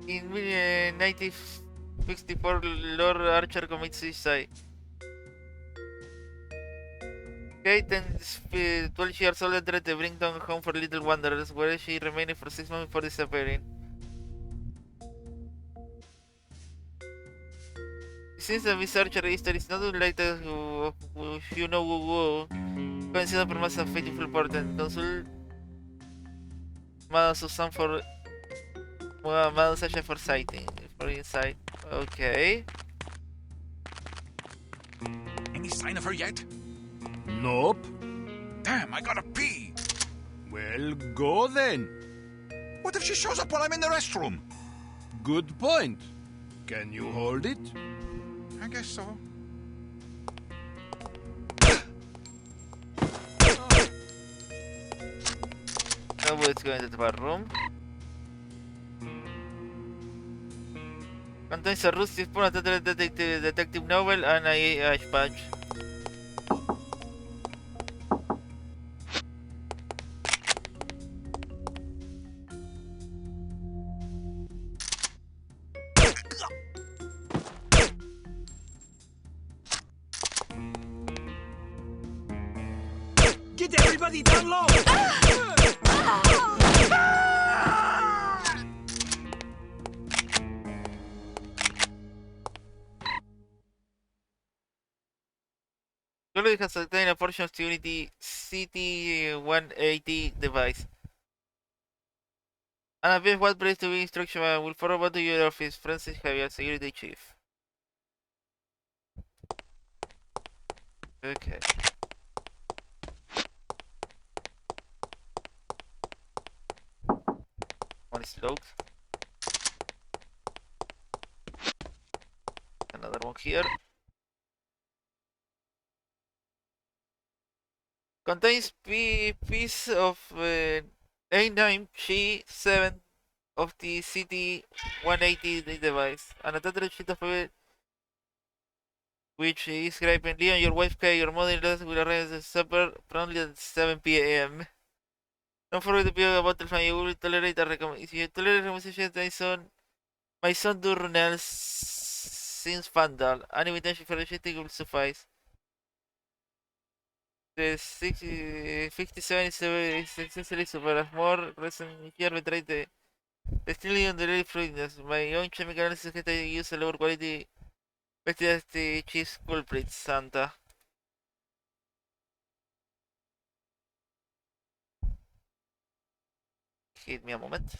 In 1964, Lord Archer commits suicide. Kate and 12 years old entered the Brington home for little wanderers, where she remained for 6 months before disappearing. Since the Miss Archer history is not unlike the you know woo considered perhaps a faithful portent. Consult Madame Susan for Madame Sasha for sighting, for insight. Okay. Any sign of her yet? Nope. Damn, I gotta pee. Well, go then. What if she shows up while I'm in the restroom? Good point. Can you hold it? I guess so. Nobody's going to the bathroom. Contains a rusty spoon, a detective novel, and a ash patch. Get everybody down low! Colleague has obtained a portion of the Unity CT-180 device. And a bit what place to be instruction will forward to your office, Francis Javier, Security Chief. Okay. One is locked. Another one here. Contains piece of A9G7 of the CT-180 device. An attached sheet of paper which is describing Leon, your wife Kay, your mother-in-law will arrive at supper promptly at 7 p.m. Don't forget to be a bottle fan. You will tolerate a recommendation. If you tolerate a recommendation, my son Durnell since Vandal. An invitation for the will suffice. The 57 is essentially super. As more recent here betrayed the stealing on the daily fluidness. My own chemical analysis that I use a lower quality better as the chief culprit, Santa. Give me a moment.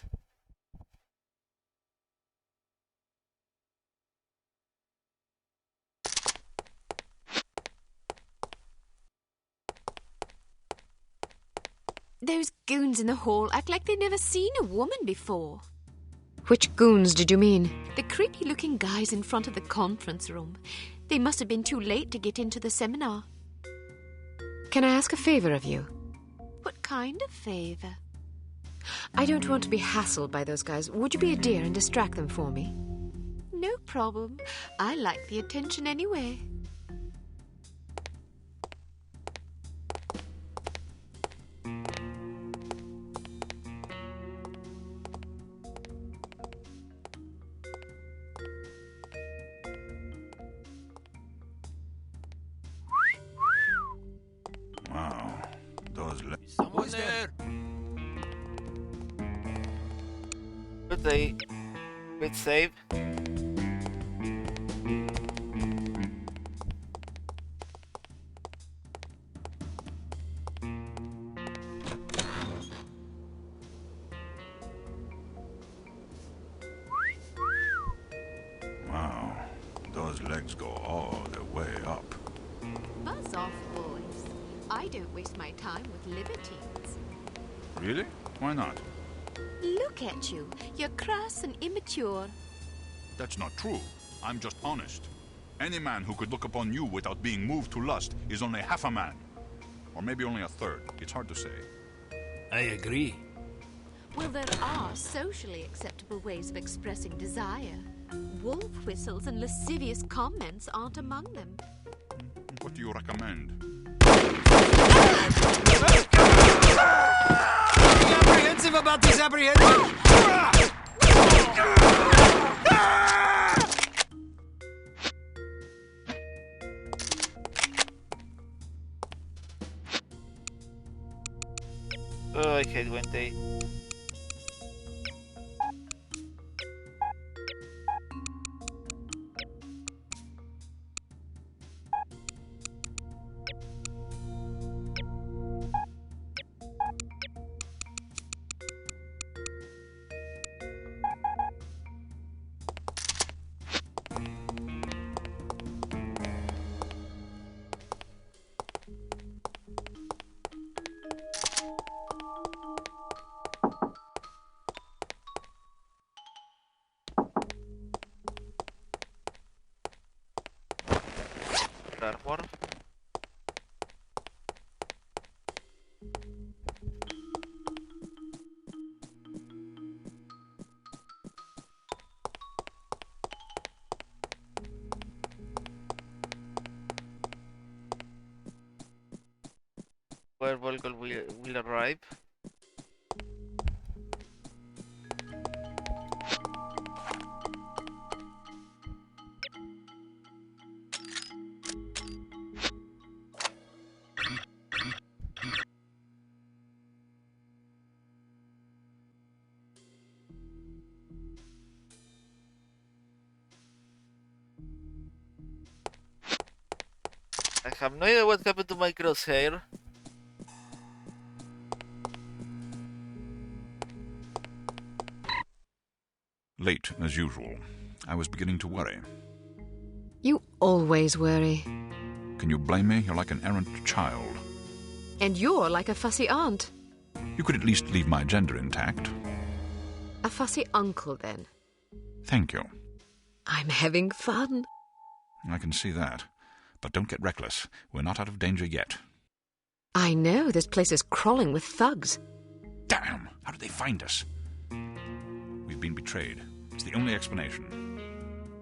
Those goons in the hall act like they've never seen a woman before. Which goons did you mean? The creepy-looking guys in front of the conference room. They must have been too late to get into the seminar. Can I ask a favor of you? What kind of favor? I don't want to be hassled by those guys. Would you be a dear and distract them for me? No problem. I like the attention anyway. Wow. Someone there! Good save. Wow. Those legs go all the way up. Buzz off, boys. I don't waste my time with libertines. Really? Why not? Look at you. You're crass and immature. That's not true. I'm just honest. Any man who could look upon you without being moved to lust is only half a man. Or maybe only a third. It's hard to say. I agree. Well, there are socially acceptable ways of expressing desire. Wolf whistles and lascivious comments aren't among them. What do you recommend? Apprehensive about these apprehensions? Oh, I hate when they... Armor. Where Volkol will arrive. I have no idea what happened to my crosshair. Late, as usual. I was beginning to worry. You always worry. Can you blame me? You're like an errant child. And you're like a fussy aunt. You could at least leave my gender intact. A fussy uncle, then. Thank you. I'm having fun. I can see that. But don't get reckless. We're not out of danger yet. I know, this place is crawling with thugs. Damn! How did they find us? We've been betrayed. It's the only explanation.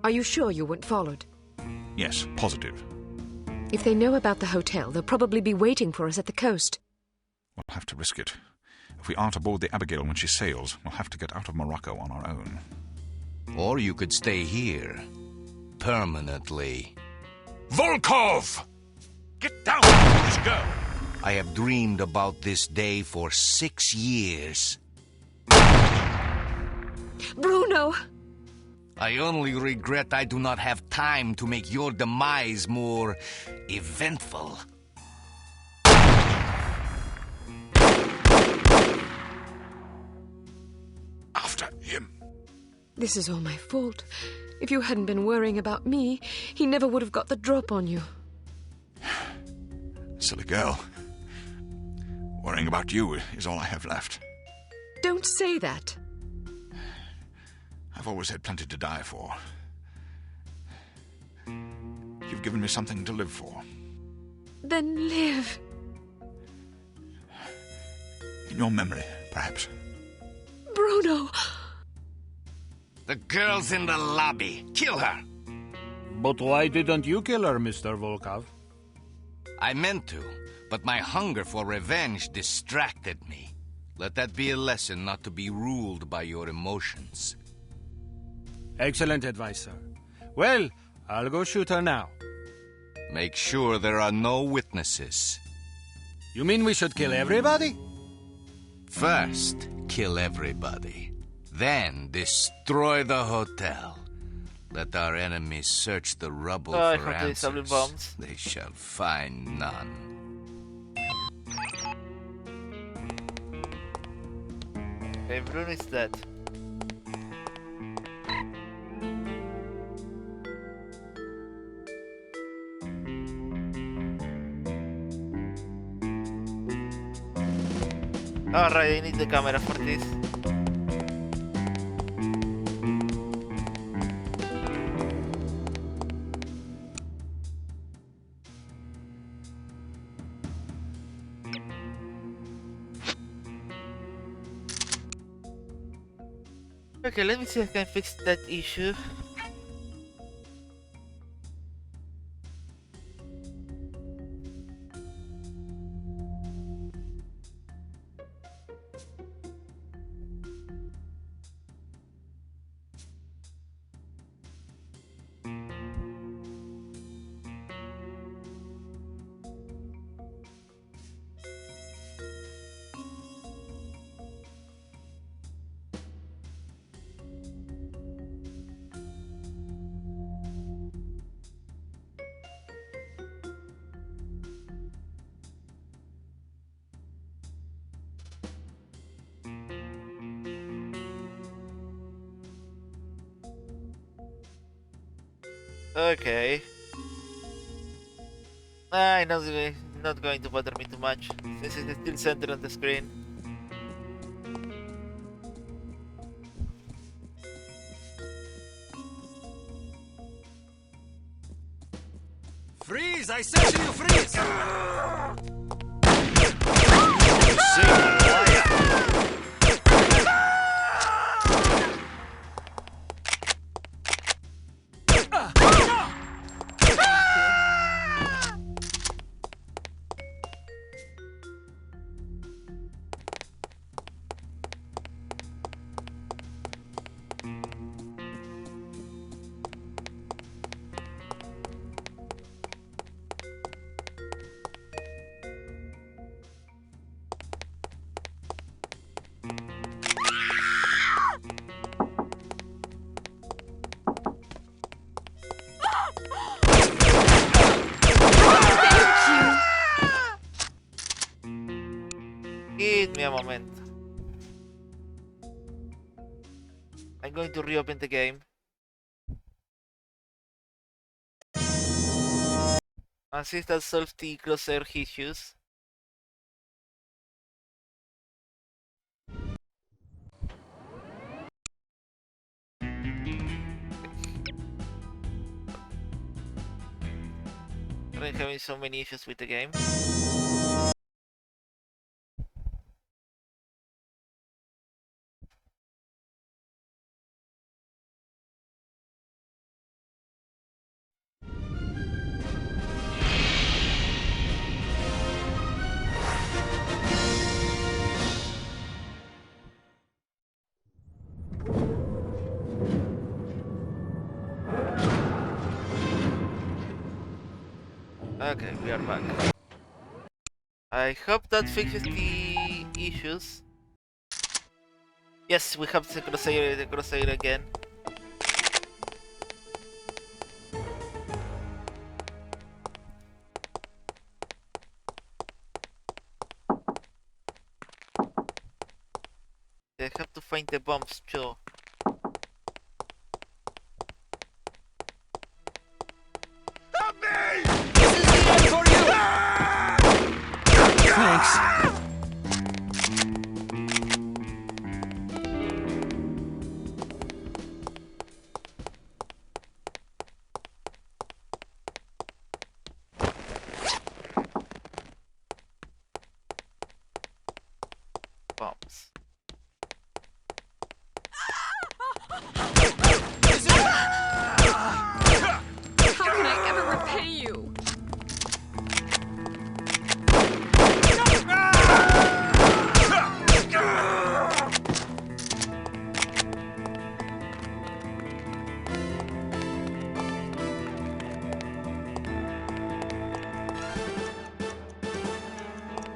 Are you sure you weren't followed? Yes, positive. If they know about the hotel, they'll probably be waiting for us at the coast. We'll have to risk it. If we aren't aboard the Abigail when she sails, we'll have to get out of Morocco on our own. Or you could stay here. Permanently. Volkov! Get down, foolish girl! I have dreamed about this day for 6 years. Bruno! I only regret I do not have time to make your demise more eventful. After him. This is all my fault. If you hadn't been worrying about me, he never would have got the drop on you. Silly girl. Worrying about you is all I have left. Don't say that. I've always had plenty to die for. You've given me something to live for. Then live. In your memory, perhaps. Bruno! The girl's in the lobby. Kill her. But why didn't you kill her, Mr. Volkov? I meant to, but my hunger for revenge distracted me. Let that be a lesson not to be ruled by your emotions. Excellent advice, sir. Well, I'll go shoot her now. Make sure there are no witnesses. You mean we should kill everybody? First, kill everybody. Then, destroy the hotel. Let our enemies search the rubble for answers. Bombs. They shall find none. Okay, Bruno is dead. Alright, I need the camera for this. Okay, let me see if I can fix that issue. Okay. I know it's not going to bother me too much, since it's still centered on the screen. Freeze! I said to you, freeze! me a moment. I'm going to reopen the game. And see if that solves the crosshair issues. I'm having so many issues with the game. Okay, we are back. I hope that fixes the issues. Yes, we have the crosshair again. I have to find the bombs too. This is the end for you! Thanks. Bombs. How can I ever repay you?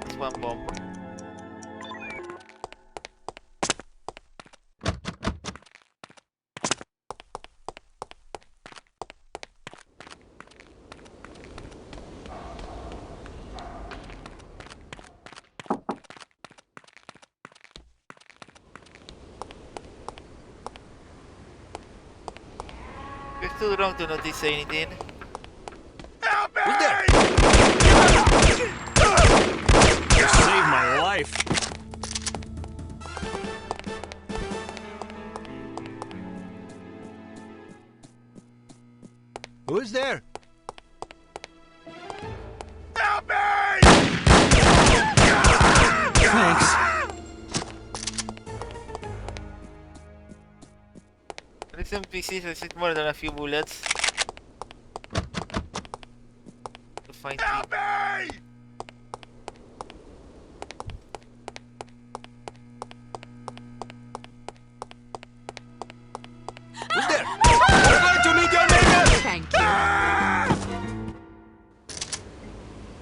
It's one bomb. It's too wrong to notice anything. Who's there? You saved my life. Who is there? Help me! Thanks. These NPCs resist more than a few bullets. To find Help me! Who's there? I'm going to meet your neighbor! Thank you.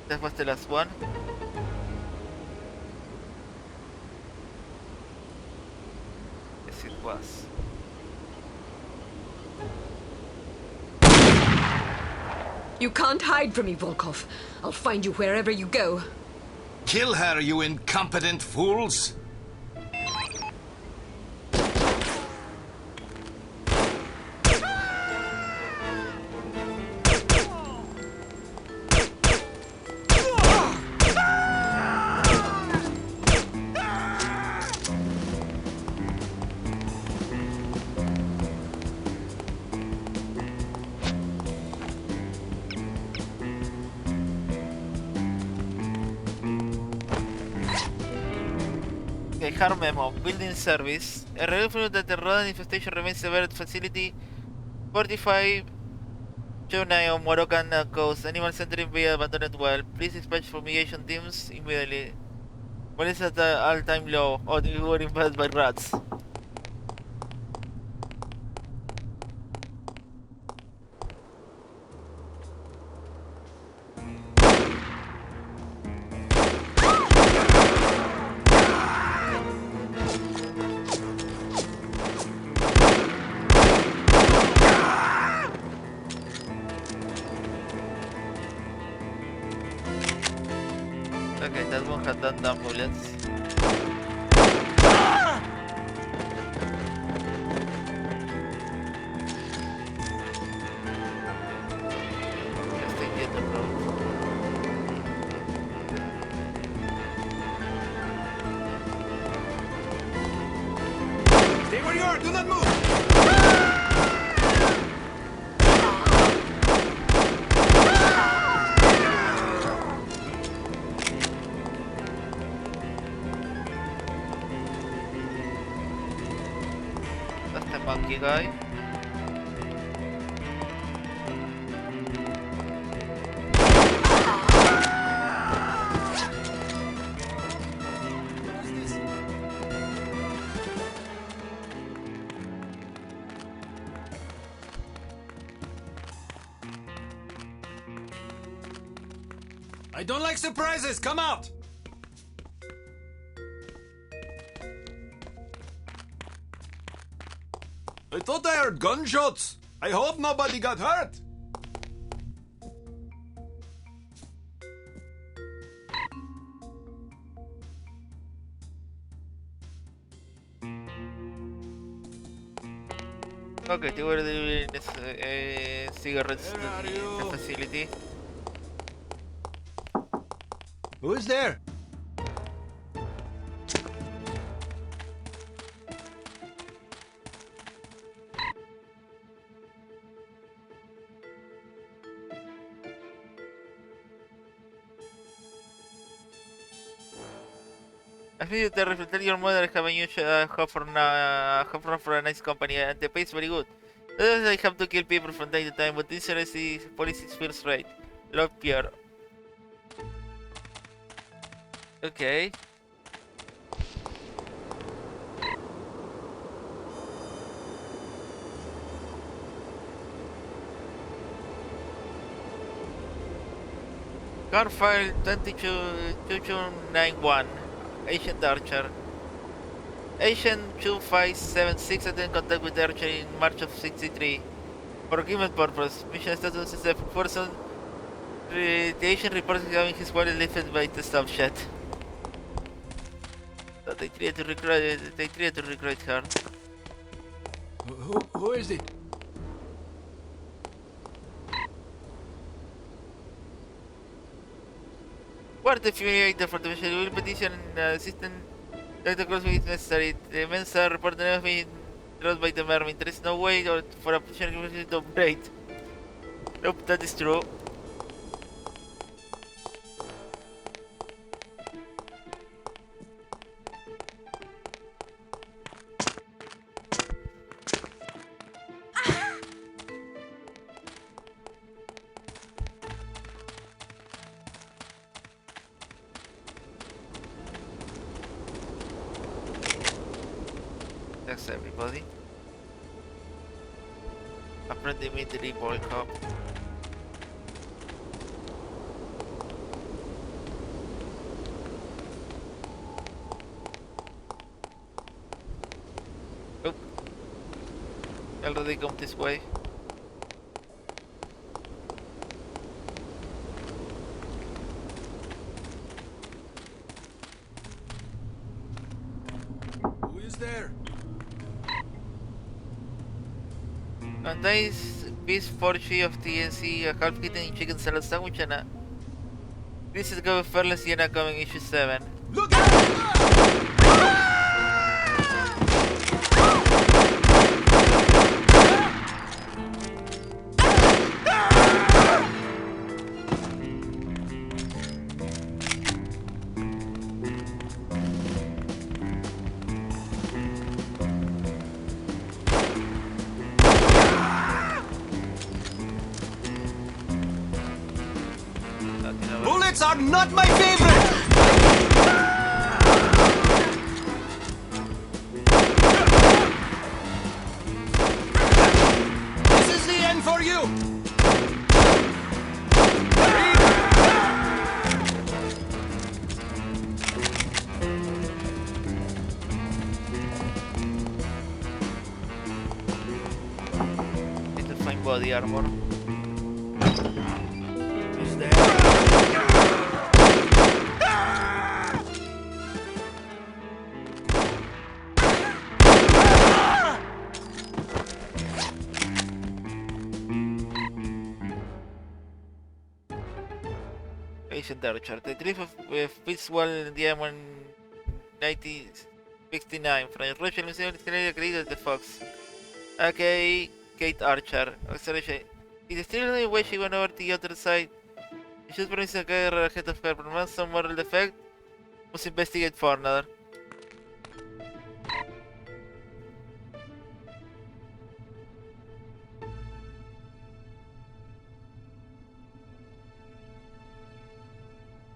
That was the last one. Yes, it was. You can't hide from me, Volkov. I'll find you wherever you go. Kill her, you incompetent fools! Okay, hard memo. Building service. A review that the rodent infestation remains severe at facility 4529 on Moroccan coast. Animals entering via abandoned well. Please dispatch fumigation teams immediately. What is at the all-time low? Oh, we were invaded by rats. Okay, that one had done bullets. Do not move! That's the monkey guy. I don't like surprises! Come out! I thought I heard gunshots. I hope nobody got hurt. Okay, they were doing cigarettes to the facility. Who is there? I think that reflected your mother have a huge hope for a nice company and the pay is very good. Sometimes I have to kill people from time to time, but this policy feels right. Love Pierre. Okay. Car file 2291. Agent Archer. Agent 2576 attended contact with Archer in March of 63. For recruitment purpose, mission status is a person. The agent reports having his body lifted by the staff shed. So they tried to recruit her. Who is it? What the Fuminator for the mission will petition assistant Dr. Crosby if necessary. The Mensa report the name of being dropped by the Mermin. There is no way for a petition to upgrade. Nope, that is true. That's everybody. Apparently military boy cop. Oop. Already come this way. Who is there? A nice piece 40 of TNC, a half-eaten chicken salad sandwich, and a... This is going Fearless Sienna coming issue 7. Look out! Bullets are not my favorite! This is the end for you! Need to find body armor. Is there? Agent Archer. The drift of Fitzwell Diamond 90 69. From Russian Museum, created the Fox. Okay, Kate Archer. Acceleration. It is still the way she went over to the other side. You should promise a guy ahead of her, but some moral defect. Must investigate further.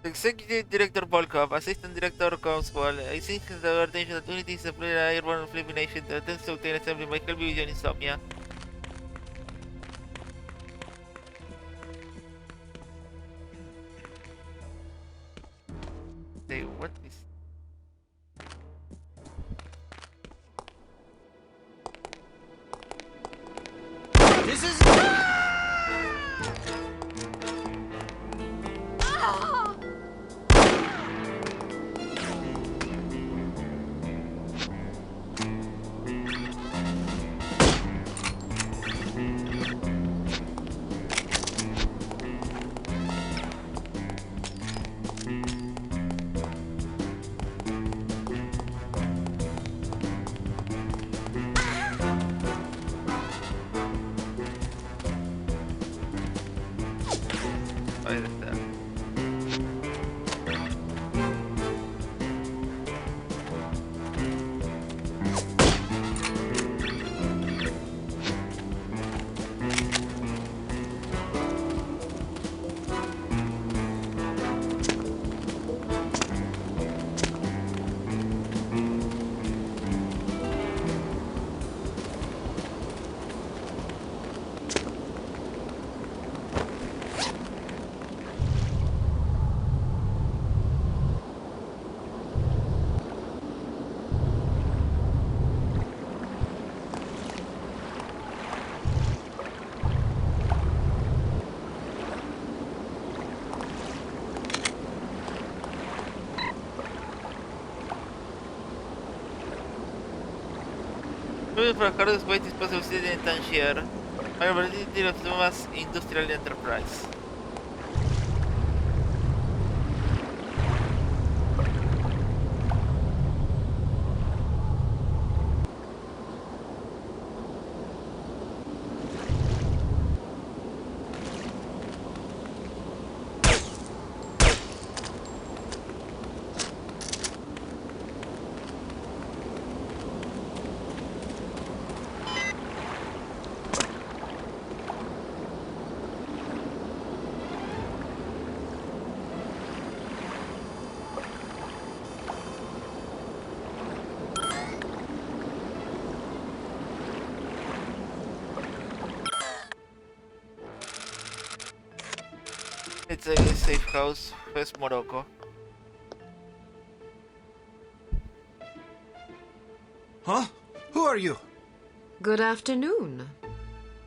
Executive Director Volkov, Assistant Director Conswell. I think the attention that unity is a player airborne flipping nation that attempts to obtain assembly might help you with your insomnia. Say, what is... This is... Moving for a hardest weight is possible city in Tangier. Availability of the mass industrial enterprise. It's a safe house, West Morocco. Huh? Who are you? Good afternoon.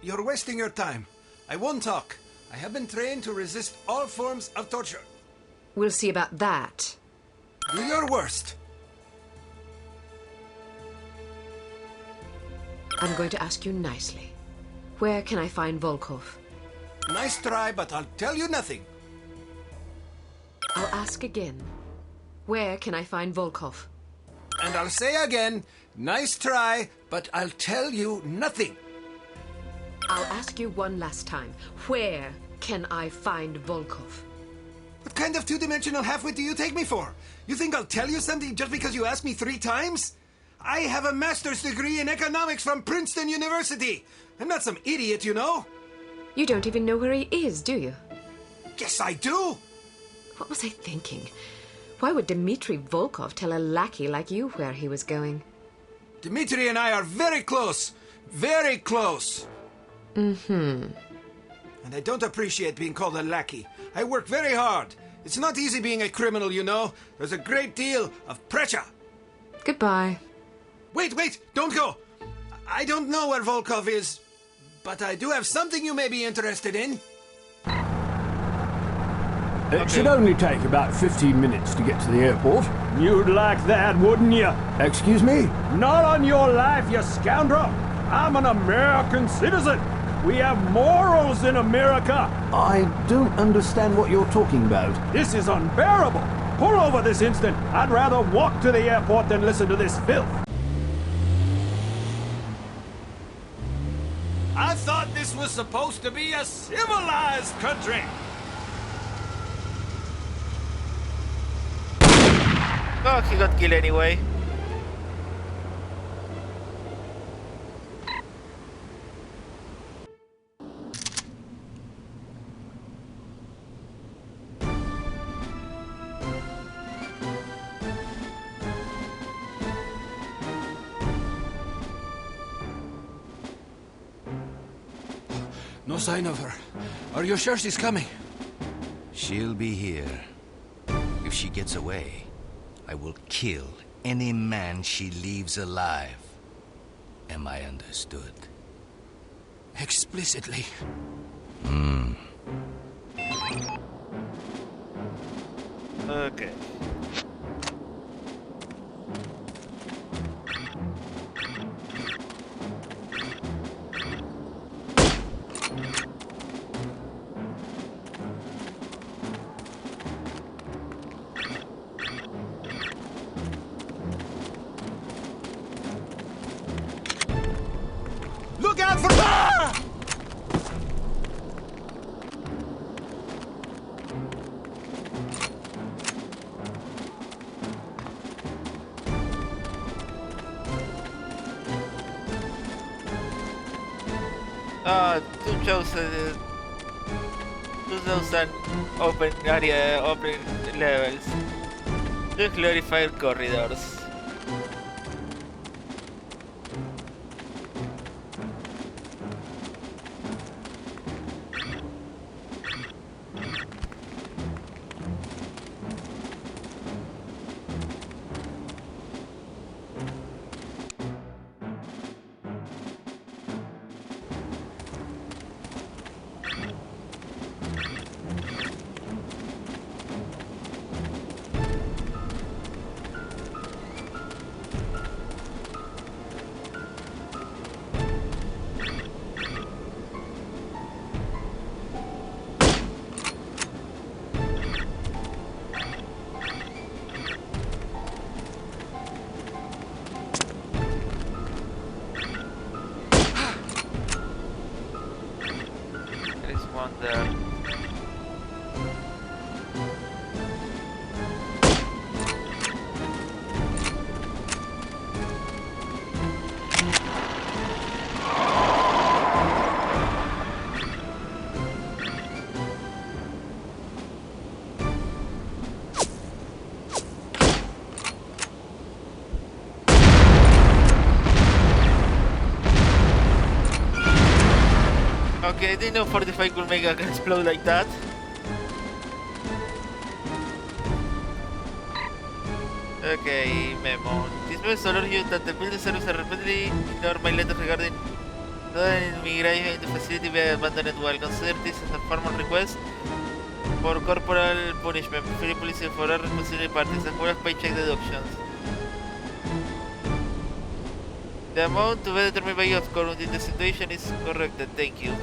You're wasting your time. I won't talk. I have been trained to resist all forms of torture. We'll see about that. Do your worst. I'm going to ask you nicely. Where can I find Volkov? Nice try, but I'll tell you nothing. I'll ask again. Where can I find Volkov? And I'll say again, nice try, but I'll tell you nothing. I'll ask you one last time. Where can I find Volkov? What kind of two-dimensional halfwit do you take me for? You think I'll tell you something just because you asked me 3 times? I have a master's degree in economics from Princeton University. I'm not some idiot, you know. You don't even know where he is, do you? Yes, I do. What was I thinking? Why would Dmitri Volkov tell a lackey like you where he was going? Dmitri and I are very close. Very close. Mm-hmm. And I don't appreciate being called a lackey. I work very hard. It's not easy being a criminal, you know. There's a great deal of pressure. Goodbye. Wait, don't go. I don't know where Volkov is, but I do have something you may be interested in. It should only take about 15 minutes to get to the airport. You'd like that, wouldn't you? Excuse me? Not on your life, you scoundrel! I'm an American citizen! We have morals in America! I don't understand what you're talking about. This is unbearable! Pull over this instant. I'd rather walk to the airport than listen to this filth. I thought this was supposed to be a civilized country. Oh, he got killed anyway. No sign of her. Are you sure she's coming? She'll be here. If she gets away, I will kill any man she leaves alive. Am I understood? Explicitly. Okay. Look out for her! Choose open area, open levels. To clarify corridors. Okay, I didn't know 45 could make a gun explode like that. Okay, memo. This message alert you that the building service are repeatedly ignore my letter regarding immigration in the facility being abandoned while consider this as a formal request for corporal punishment, free police for all responsible parties, as well as paycheck deductions. The amount to be determined by you, of course, in the situation is corrected. Thank you.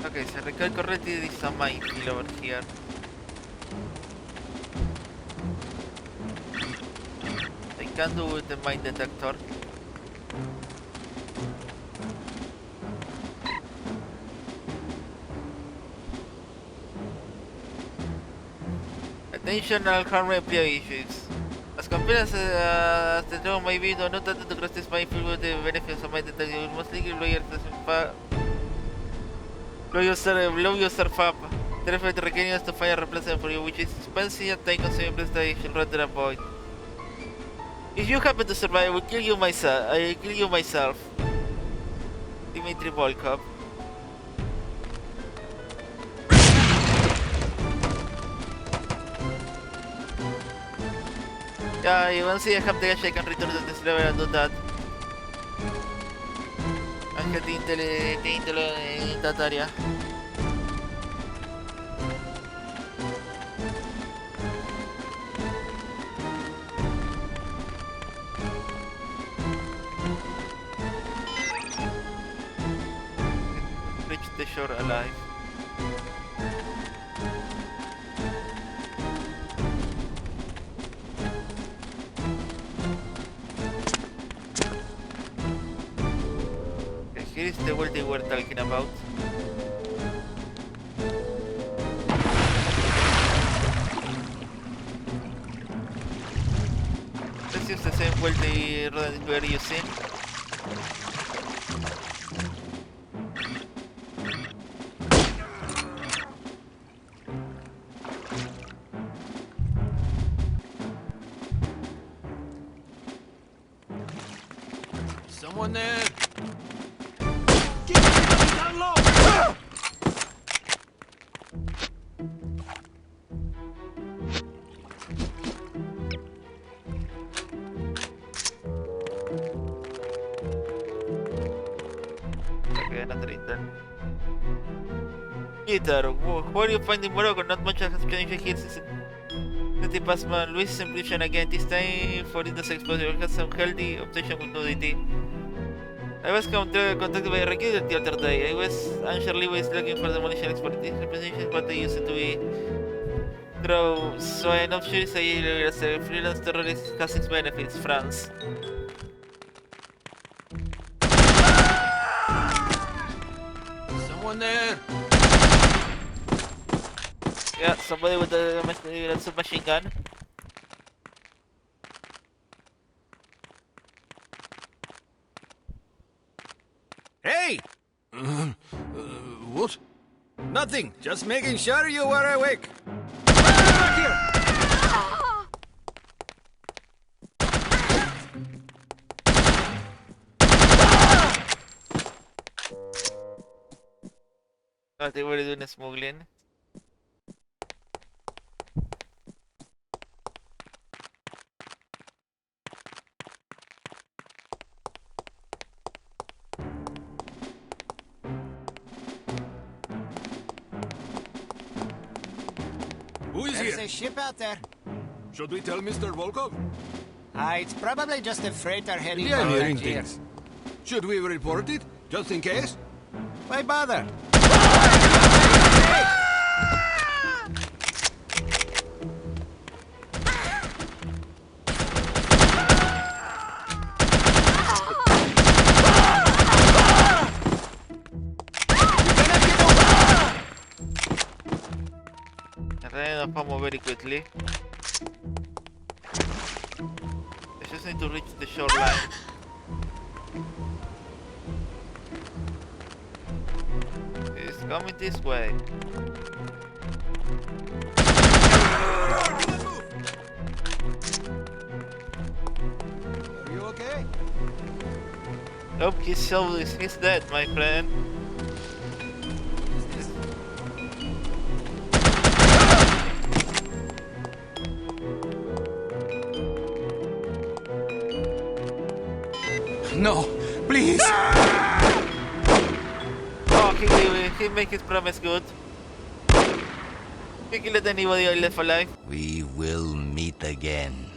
Okay, se recall correctly there is a minefield over here. I can do with the mine detector. Attention all harm employees. As compared as the job may be, do not attempt to cross this minefield with the benefits of mine detector. You must legally lawyer blow yourself up. Terrified requires to find a replacement for you, which is expensive and time-consuming place that you should rather avoid. If you happen to survive, I will kill you myself. Dmitry Volkov. Yeah, you once I have the edge, I can return to this level and do that. Ángel de intel in that area. Reach the shore alive. Okay, here is the world they were talking about. Let's use the same world they were using. Someone there? Down low! Okay, another intern. Peter, where are you finding Morocco? Not much has changed here since the past month. Luis is in prison again, this time for industry exposure. Has some healthy obsession with nudity. I was contacted by a recruiter the other day. I was unsure was looking for demolition expertise representation, but they used to be true. So I'm not sure if a freelance terrorist has its benefits. France. Someone there? Yeah, somebody with a submachine gun. Hey! What? Nothing. Just making sure you were awake. Back here! They were doing smuggling. Who is There's here? a ship out there. Should we tell Mr. Volkov? It's probably just a freighter heading Yeah, for hearing Tangier. things. Should we report it? Just in case? Why bother? Ran off ammo very quickly. I just need to reach the shoreline. It's coming this way. Are you okay? Nope, he's dead, my friend. No, please! Oh, he make his promise good. He can let anybody left alive. We will meet again,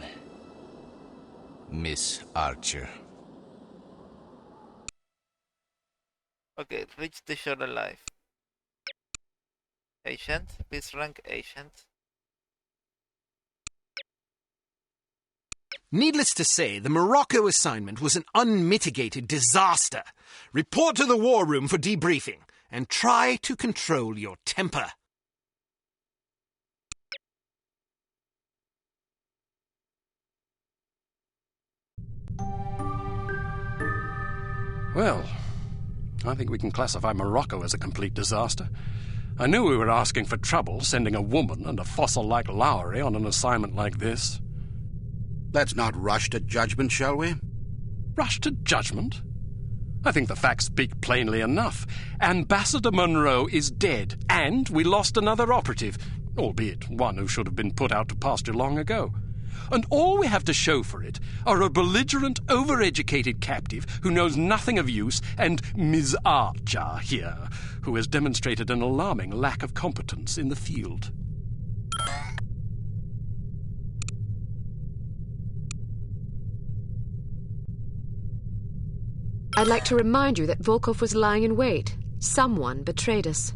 Miss Archer. Okay, reach the shore alive. Agent, please rank agent. Needless to say, the Morocco assignment was an unmitigated disaster. Report to the war room for debriefing, and try to control your temper. Well, I think we can classify Morocco as a complete disaster. I knew we were asking for trouble, sending a woman and a fossil like Lowry on an assignment like this. Let's not rush to judgment, shall we? Rush to judgment? I think the facts speak plainly enough. Ambassador Monroe is dead, and we lost another operative, albeit one who should have been put out to pasture long ago. And all we have to show for it are a belligerent, overeducated captive who knows nothing of use, and Ms. Archer here, who has demonstrated an alarming lack of competence in the field. I'd like to remind you that Volkov was lying in wait. Someone betrayed us.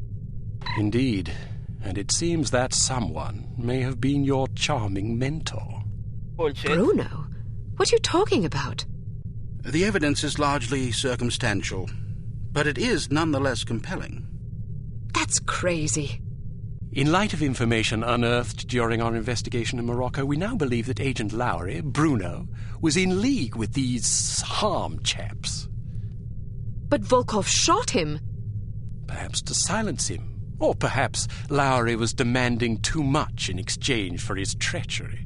Indeed, and it seems that someone may have been your charming mentor. Bullshit. Bruno? What are you talking about? The evidence is largely circumstantial, but it is nonetheless compelling. That's crazy. In light of information unearthed during our investigation in Morocco, we now believe that Agent Lowry, Bruno, was in league with these harm chaps. But Volkov shot him. Perhaps to silence him. Or perhaps Lowry was demanding too much in exchange for his treachery.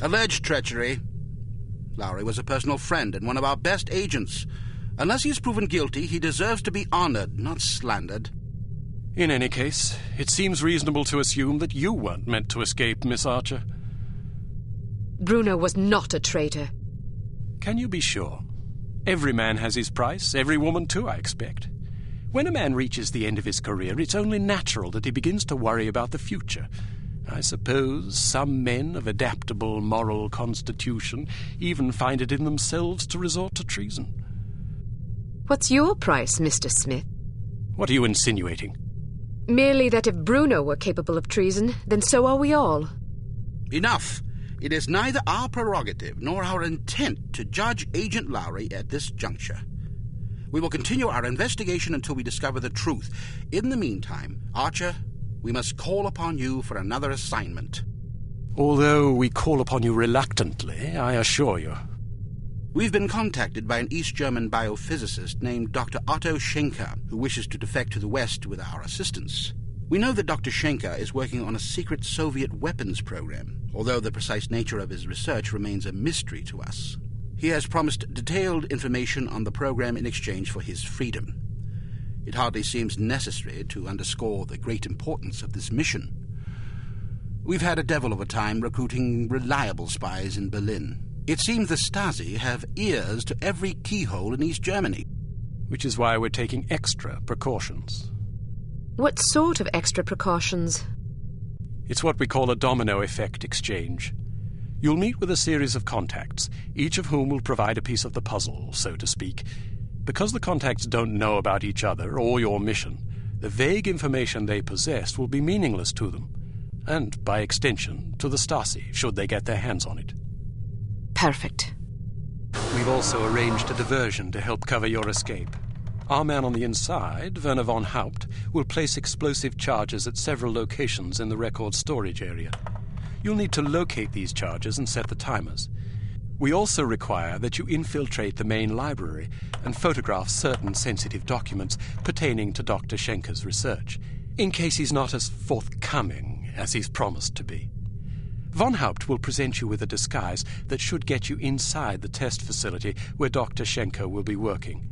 Alleged treachery. Lowry was a personal friend and one of our best agents. Unless he is proven guilty, he deserves to be honored, not slandered. In any case, it seems reasonable to assume that you weren't meant to escape, Miss Archer. Bruno was not a traitor. Can you be sure? Every man has his price, every woman too, I expect. When a man reaches the end of his career, it's only natural that he begins to worry about the future. I suppose some men of adaptable moral constitution even find it in themselves to resort to treason. What's your price, Mr. Smith? What are you insinuating? Merely that if Bruno were capable of treason, then so are we all. Enough! It is neither our prerogative nor our intent to judge Agent Lowry at this juncture. We will continue our investigation until we discover the truth. In the meantime, Archer, we must call upon you for another assignment. Although we call upon you reluctantly, I assure you. We've been contacted by an East German biophysicist named Dr. Otto Schenker, who wishes to defect to the West with our assistance. We know that Dr. Schenker is working on a secret Soviet weapons program, although the precise nature of his research remains a mystery to us. He has promised detailed information on the program in exchange for his freedom. It hardly seems necessary to underscore the great importance of this mission. We've had a devil of a time recruiting reliable spies in Berlin. It seems the Stasi have ears to every keyhole in East Germany. Which is why we're taking extra precautions. What sort of extra precautions? It's what we call a domino effect exchange. You'll meet with a series of contacts, each of whom will provide a piece of the puzzle, so to speak. Because the contacts don't know about each other or your mission, the vague information they possess will be meaningless to them, and, by extension, to the Stasi, should they get their hands on it. Perfect. We've also arranged a diversion to help cover your escape. Our man on the inside, Werner von Haupt, will place explosive charges at several locations in the record storage area. You'll need to locate these charges and set the timers. We also require that you infiltrate the main library and photograph certain sensitive documents pertaining to Dr. Schenker's research, in case he's not as forthcoming as he's promised to be. Von Haupt will present you with a disguise that should get you inside the test facility where Dr. Schenker will be working.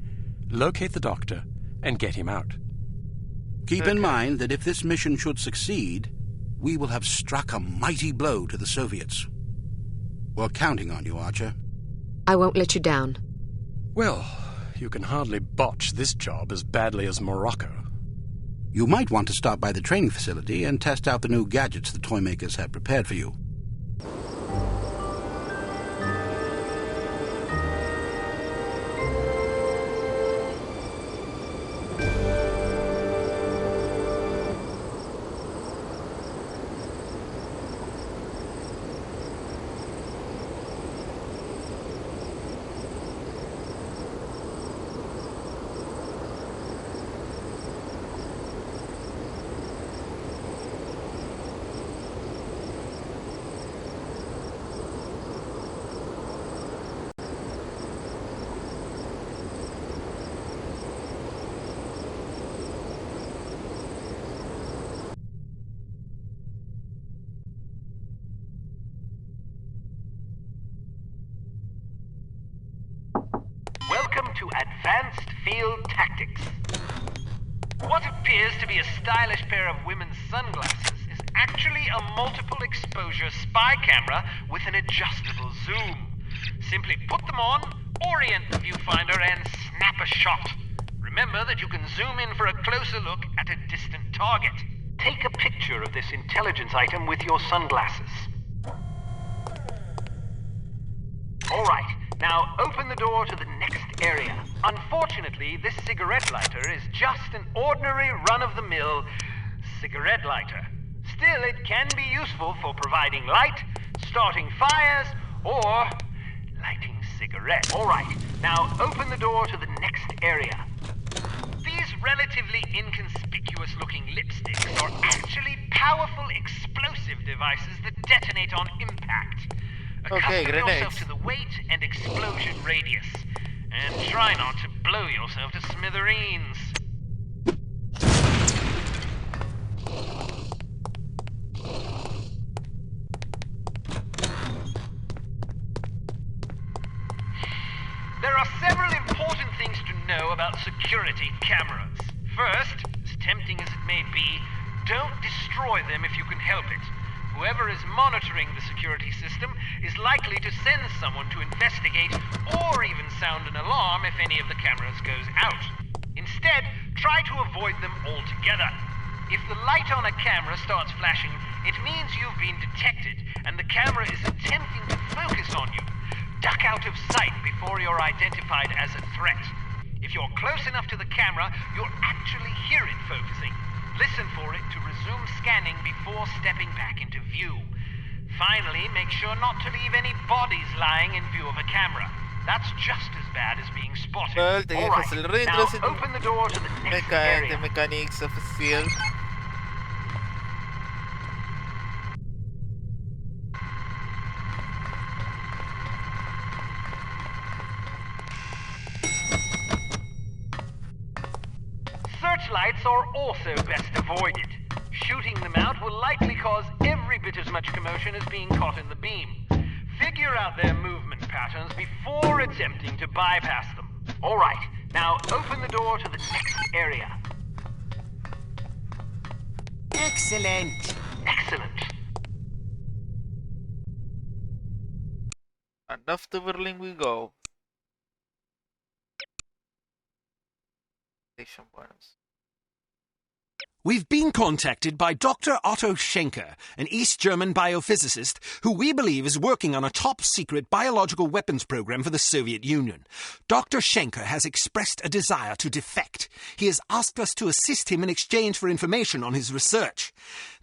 Locate the doctor and get him out. Keep in mind that if this mission should succeed, we will have struck a mighty blow to the Soviets. We're counting on you, Archer. I won't let you down. Well, you can hardly botch this job as badly as Morocco. You might want to stop by the training facility and test out the new gadgets the toy makers have prepared for you. Advanced Field Tactics. What appears to be a stylish pair of women's sunglasses is actually a multiple exposure spy camera with an adjustable zoom. Simply put them on, orient the viewfinder, and snap a shot. Remember that you can zoom in for a closer look at a distant target. Take a picture of this intelligence item with your sunglasses. Alright, now open the door to the next area. Unfortunately, this cigarette lighter is just an ordinary run-of-the-mill cigarette lighter. Still, it can be useful for providing light, starting fires, or lighting cigarettes. Alright, now open the door to the next area. These relatively inconspicuous-looking lipsticks are actually powerful explosive devices that detonate on impact. Okay, Accustom yourself grenades. to the weight and explosion radius, and try not to blow yourself to smithereens. There are several important things to know about security cameras. First, as tempting as it may be, don't destroy them if you can help it. Whoever is monitoring the security system is likely to send someone to investigate or even sound an alarm if any of the cameras goes out. Instead, try to avoid them altogether. If the light on a camera starts flashing, it means you've been detected and the camera is attempting to focus on you. Duck out of sight before you're identified as a threat. If you're close enough to the camera, you'll actually hear it focusing. Listen for it to resume scanning before stepping back into view. Finally, make sure not to leave any bodies lying in view of a camera. That's just as bad as being spotted. Well, te All dejas el right, now reintroducir open the door to the next area. the mechanics of steel. Searchlights are also best avoided. Shooting them out will likely cause every bit as much commotion as being caught in the beam. Figure out their movement patterns before attempting to bypass them. All right, now open the door to the next area. Excellent. Excellent. Enough to Berlin we go. Station bonus. We've been contacted by Dr. Otto Schenker, an East German biophysicist who we believe is working on a top-secret biological weapons program for the Soviet Union. Dr. Schenker has expressed a desire to defect. He has asked us to assist him in exchange for information on his research.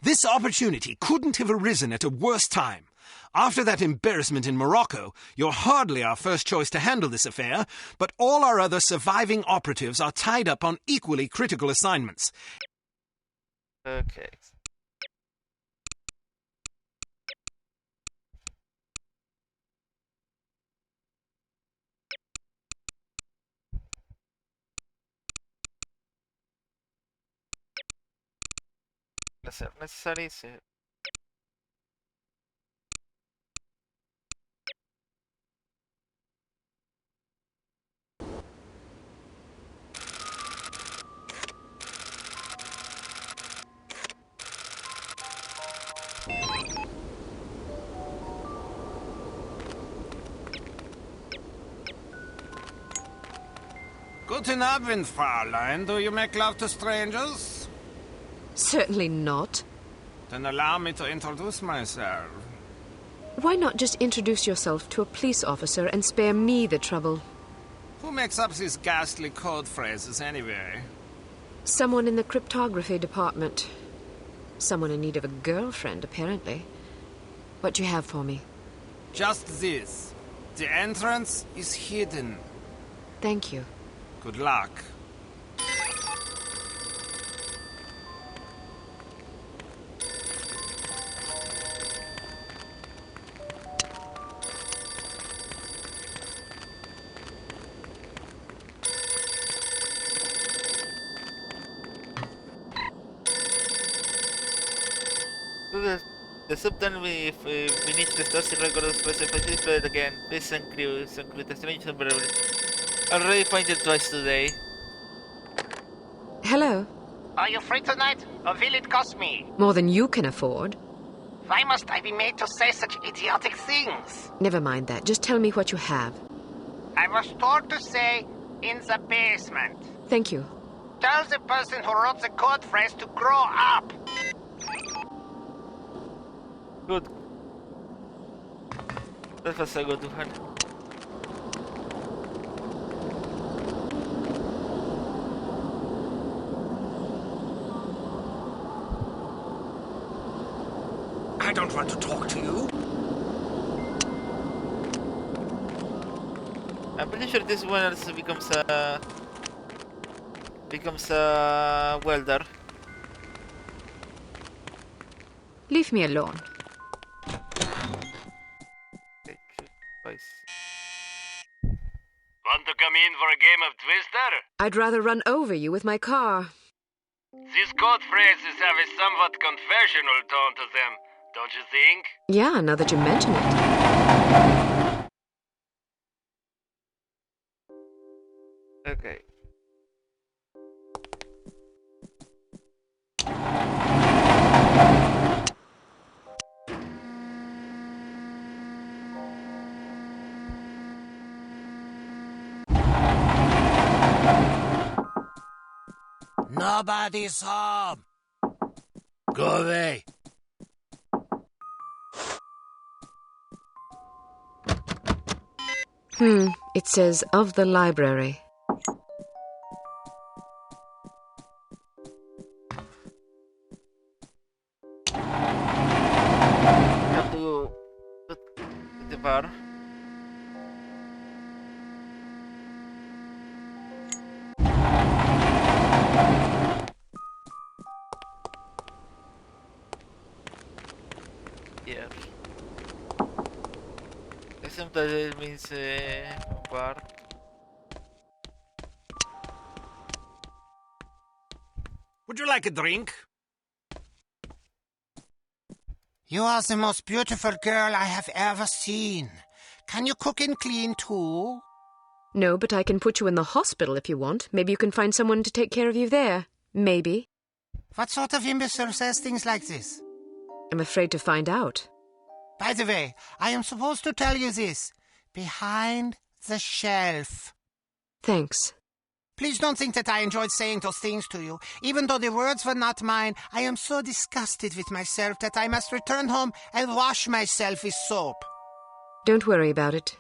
This opportunity couldn't have arisen at a worse time. After that embarrassment in Morocco, you're hardly our first choice to handle this affair, but all our other surviving operatives are tied up on equally critical assignments. Okay. Va ser necessari ser. Guten Abend, Fräulein. Do you make love to strangers? Certainly not. Then allow me to introduce myself. Why not just introduce yourself to a police officer and spare me the trouble? Who makes up these ghastly code phrases anyway? Someone in the cryptography department. Someone in need of a girlfriend, apparently. What do you have for me? Just this. The entrance is hidden. Thank you. Good luck. The subtitle if we need to start the record of special display again. Please encryptation Already pointed twice today. Hello. Are you free tonight, or will it cost me? More than you can afford. Why must I be made to say such idiotic things? Never mind that. Just tell me what you have. I was told to say, in the basement. Thank you. Tell the person who wrote the code phrase to grow up. Good. That was a good one. I don't want to talk to you. I'm pretty sure this one also becomes a welder. Leave me alone. Okay, shoot twice. Want to come in for a game of Twister? I'd rather run over you with my car. These code phrases have a somewhat confessional tone to them, don't you think? Yeah, now that you mention it. Okay. Nobody's home. Go away. It says of the library. Have to put the bar. Yeah. Except that it means bar. Would you like a drink? You are the most beautiful girl I have ever seen. Can you cook and clean too? No, but I can put you in the hospital if you want. Maybe you can find someone to take care of you there. Maybe. What sort of imbecile says things like this? I'm afraid to find out. By the way, I am supposed to tell you this. Behind the shelf. Thanks. Please don't think that I enjoyed saying those things to you. Even though the words were not mine, I am so disgusted with myself that I must return home and wash myself with soap. Don't worry about it.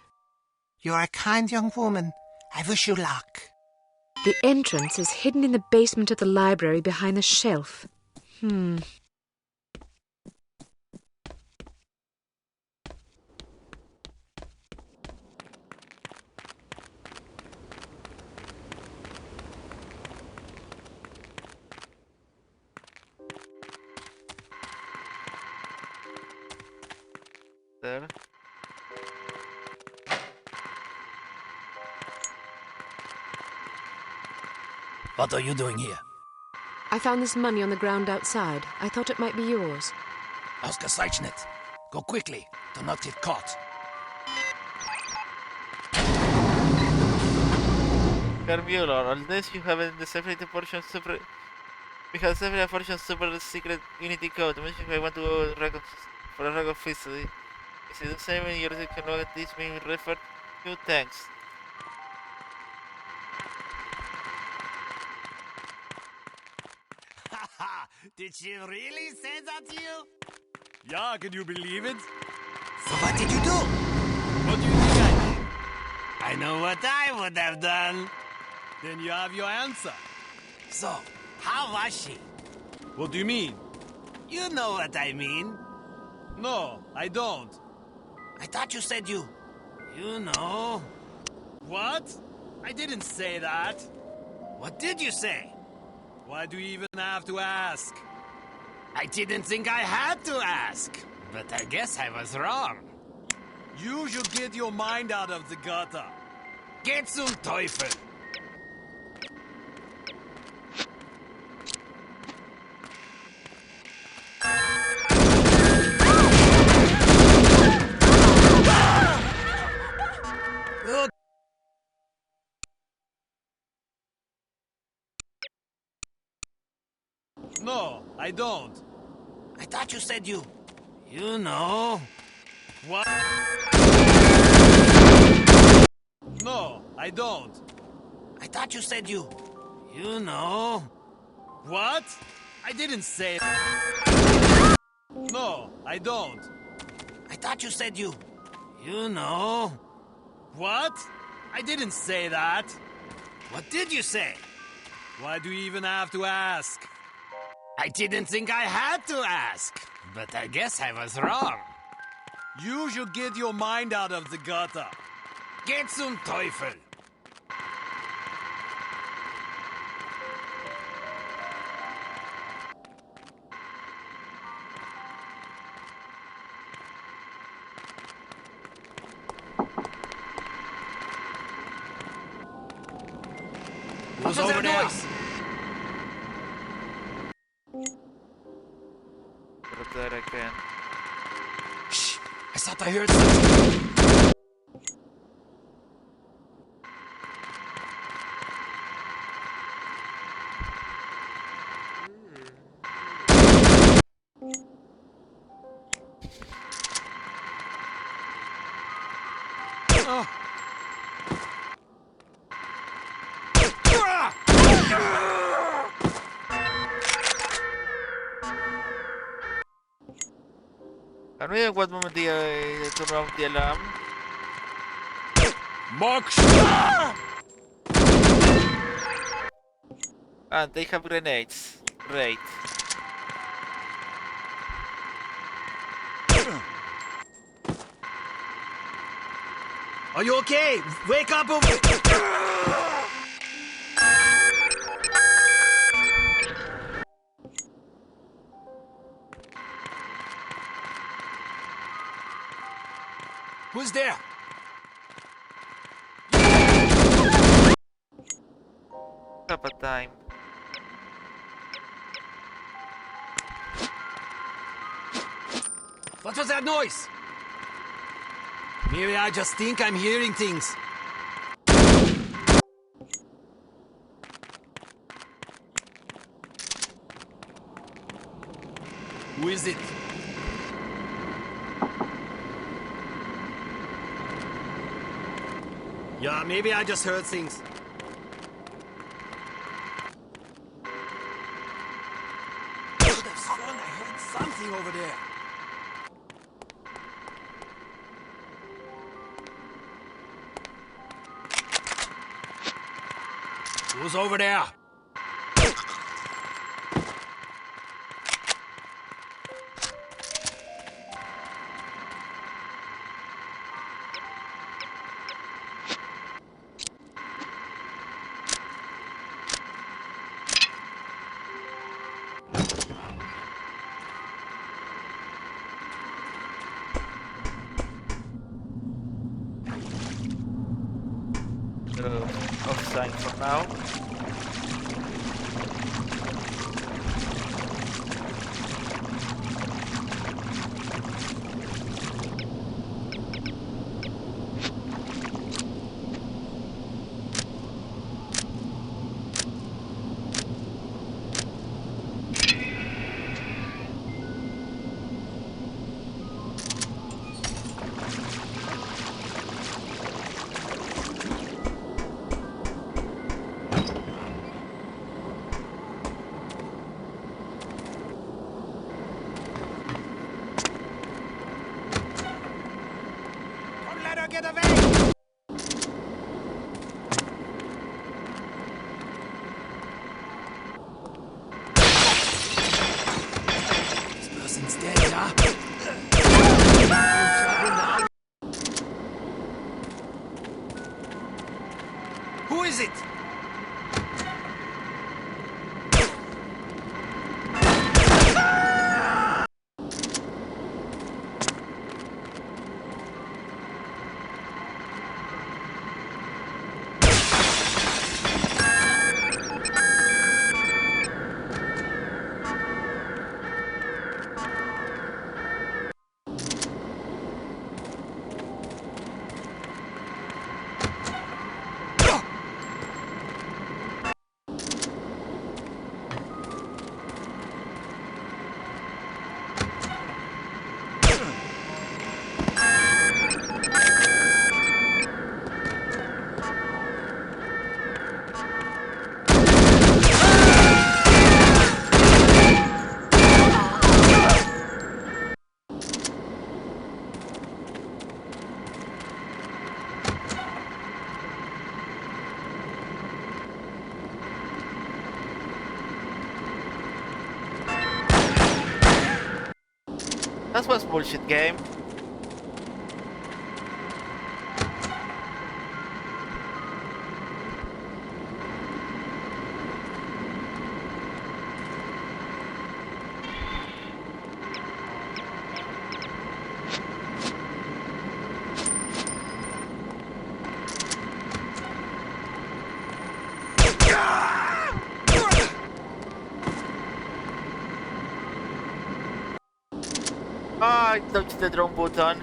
You are a kind young woman. I wish you luck. The entrance is hidden in the basement of the library behind the shelf. There. What are you doing here? I found this money on the ground outside. I thought it might be yours. Ausgezeichnet. Go quickly. Do not get caught. Carmulor, unless you haven't deciphered the portion super... We have several portion super secret Unity code. Mention if I want to go record for a record facility. If you do same in your can log this being referred to, thanks. Did she really say that to you? Yeah, can you believe it? So what did you do? What do you think I did? I know what I would have done. Then you have your answer. So, how was she? What do you mean? You know what I mean. No, I don't. I thought you said you know. What? I didn't say that. What did you say? Why do you even have to ask? I didn't think I had to ask, but I guess I was wrong. You should get your mind out of the gutter. Geh zum Teufel! No, I don't. I thought you said you. You know. What? No, I don't. I thought you said you. You know. What? I didn't say. No, I don't. I thought you said you. You know. What? I didn't say that. What did you say? Why do you even have to ask? I didn't think I had to ask, but I guess I was wrong. You should get your mind out of the gutter. Geh zum Teufel! Who's over there? Up there again. Shh! I thought I heard something. Oh. Ano yung quad mo di turno di alam? Max! And they have grenades. Great. Are you okay? Wake up over... Who's there? Up a time. What was that noise? Maybe I just think I'm hearing things. Who is it? Yeah, maybe I just heard things. I could have sworn I heard something over there. Who's over there? Offside for now. Get away! This person's dead, yeah? Who is it? That was bullshit game. Ah, I touched the drone button.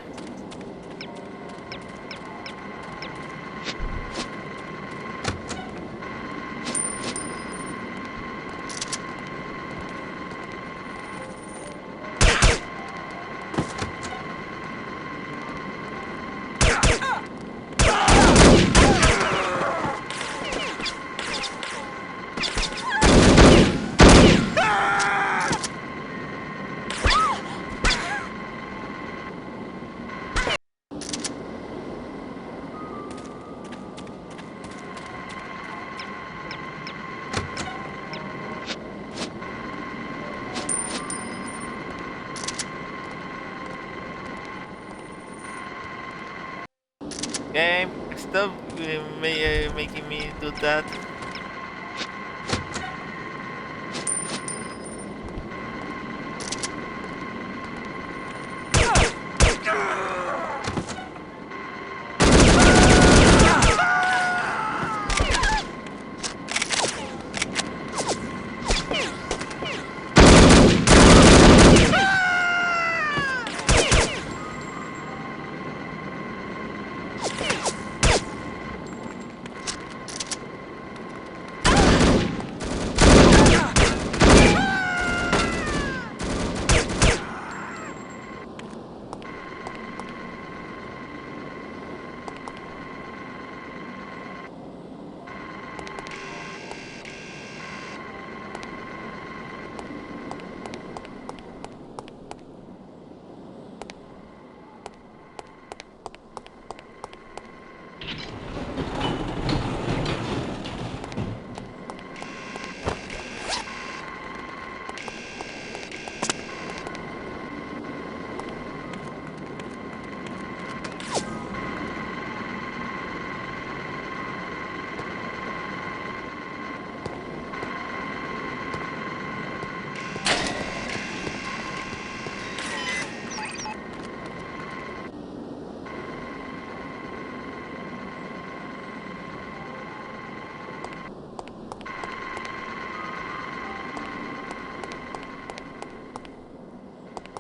Game, stop making me do that.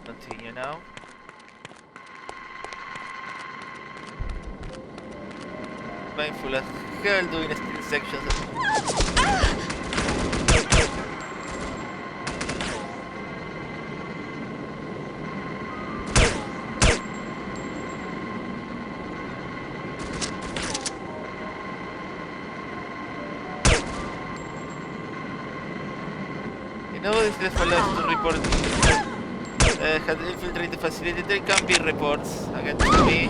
Continue now. Painful as hell doing steel sections. You know, if the fellas to report had infiltrated the facility, there can be reports against me.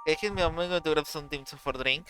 Okay, give me. I'm going to grab something for drink.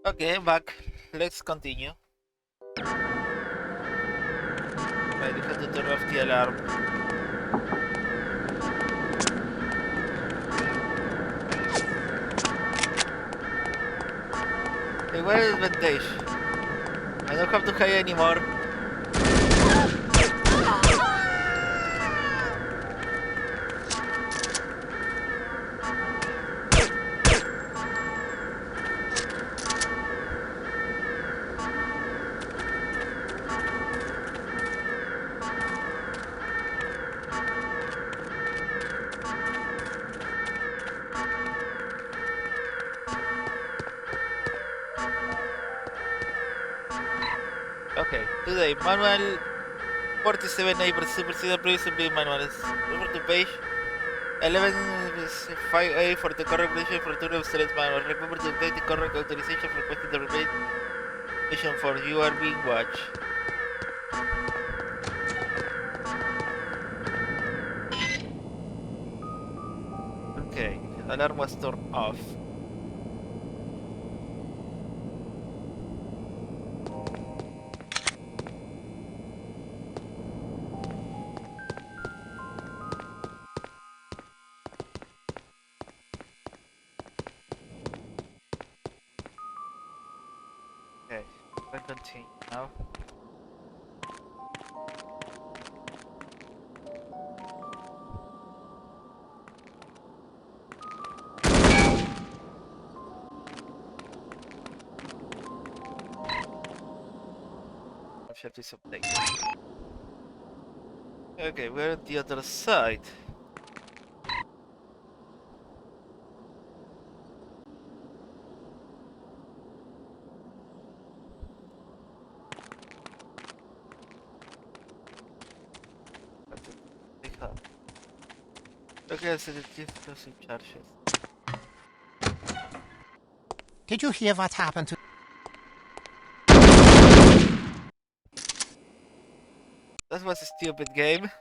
Okay, back. Let's continue. Right, we have to turn off the alarm. Okay, what is advantage? I don't have to hide anymore. Okay, today, manual 47A for superseded previously manual. Refer to page 11.5A for the correct version for the obsolete manual. Remember to update the correct authorization for requesting the repair mission for you are being watched. Okay, alarm was turned off. Okay, let's continue now. Shut this update. Okay, we're on the other side. Okay, so the closing charges. Did you hear what happened to... That was a stupid game.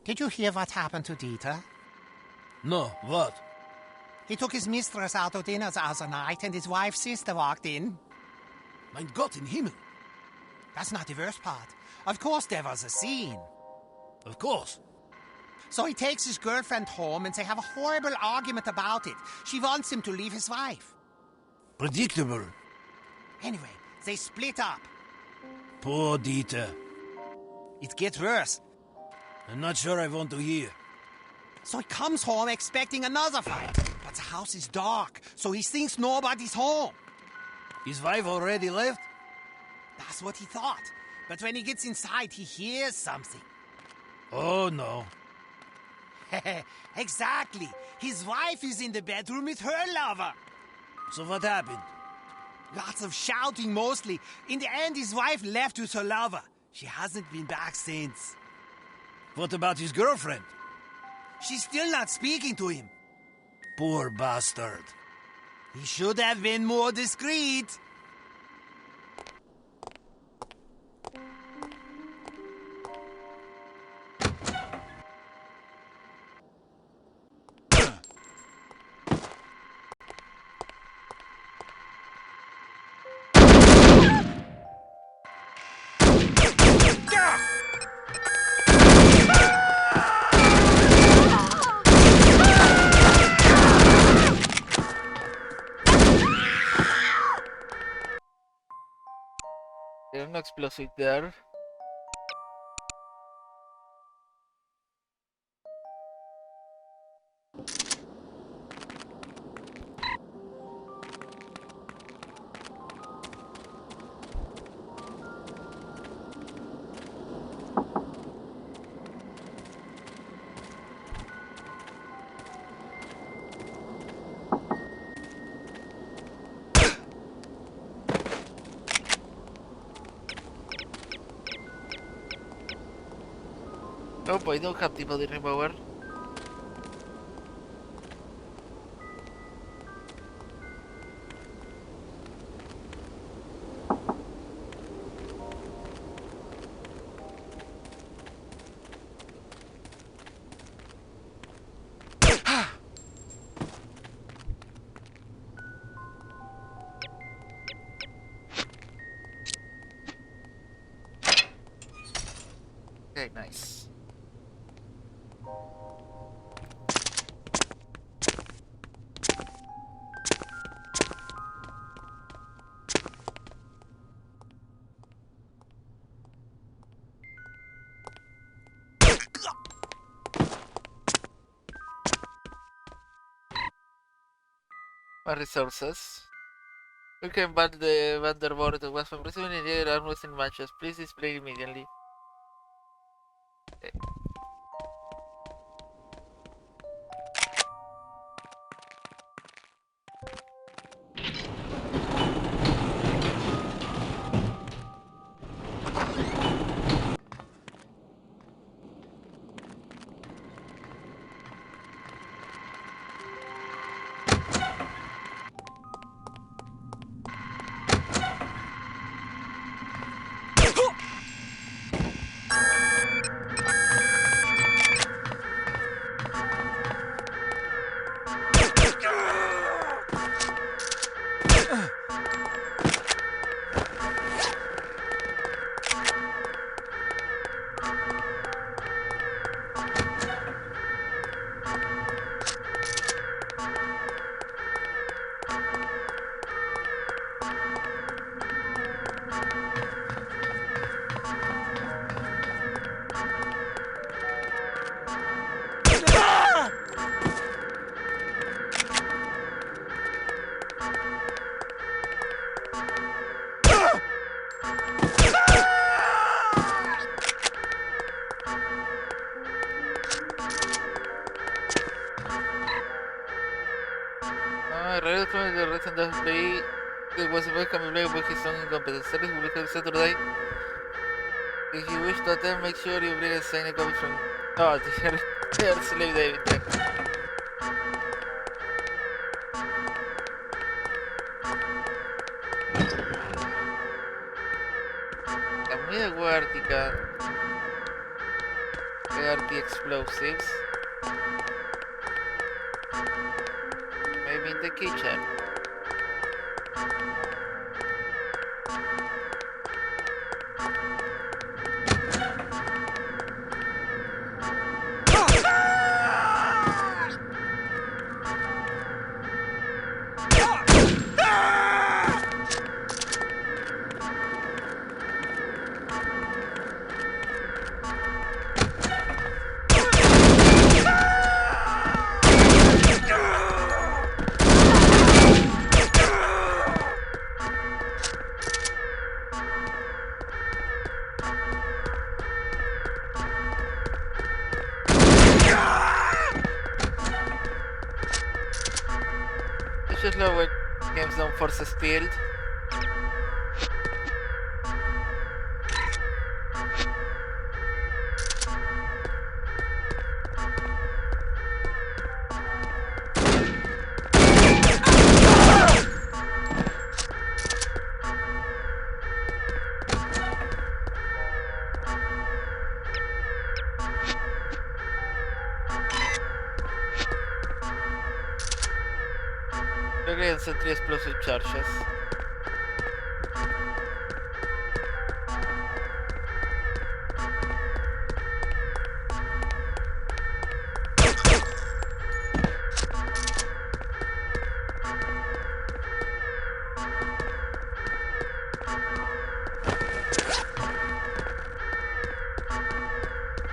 Did you hear what happened to Dieter? No, what? He took his mistress out to dinner the other night and his wife's sister walked in. Mein Gott in Himmel. That's not the worst part. Of course there was a scene. Of course. So he takes his girlfriend home and they have a horrible argument about it. She wants him to leave his wife. Predictable. Anyway, they split up. Poor Dieter. It gets worse. I'm not sure I want to hear. So he comes home expecting another fight. But the house is dark, so he thinks nobody's home. His wife already left? That's what he thought. But when he gets inside, he hears something. Oh, no. Exactly. His wife is in the bedroom with her lover. So what happened? Lots of shouting, mostly. In the end, his wife left with her lover. She hasn't been back since. What about his girlfriend? She's still not speaking to him. Poor bastard. He should have been more discreet. There's no explosive there. Nope, I don't have the body remover. Okay, nice. My resources. We can ban the Vanderboard to was from receiving illegal arms in matches. Please display immediately. Okay. Real from the recent play it was a can be played by his own incompetence. Service will be Saturday. If you wish to attend, make sure you bring a signed copy from. Oh, there's Slave David there. Camilla Guardica. ART explosives. Maybe in the kitchen. Just love when games don't force a stealth. Again, sentry explosive charges.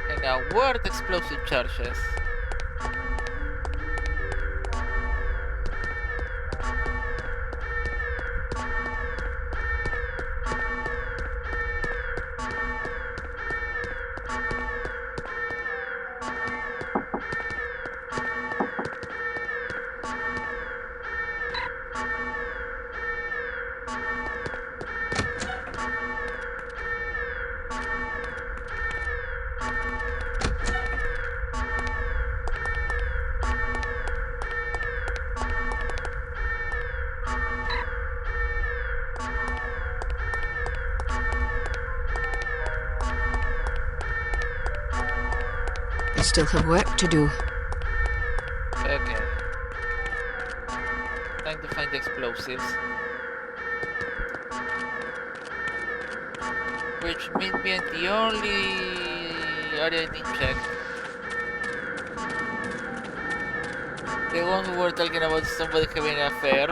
And now word explosive charges. Still have work to do. Okay. Time to find the explosives. Which means being the only area I didn't check. The one we were talking about somebody having an affair.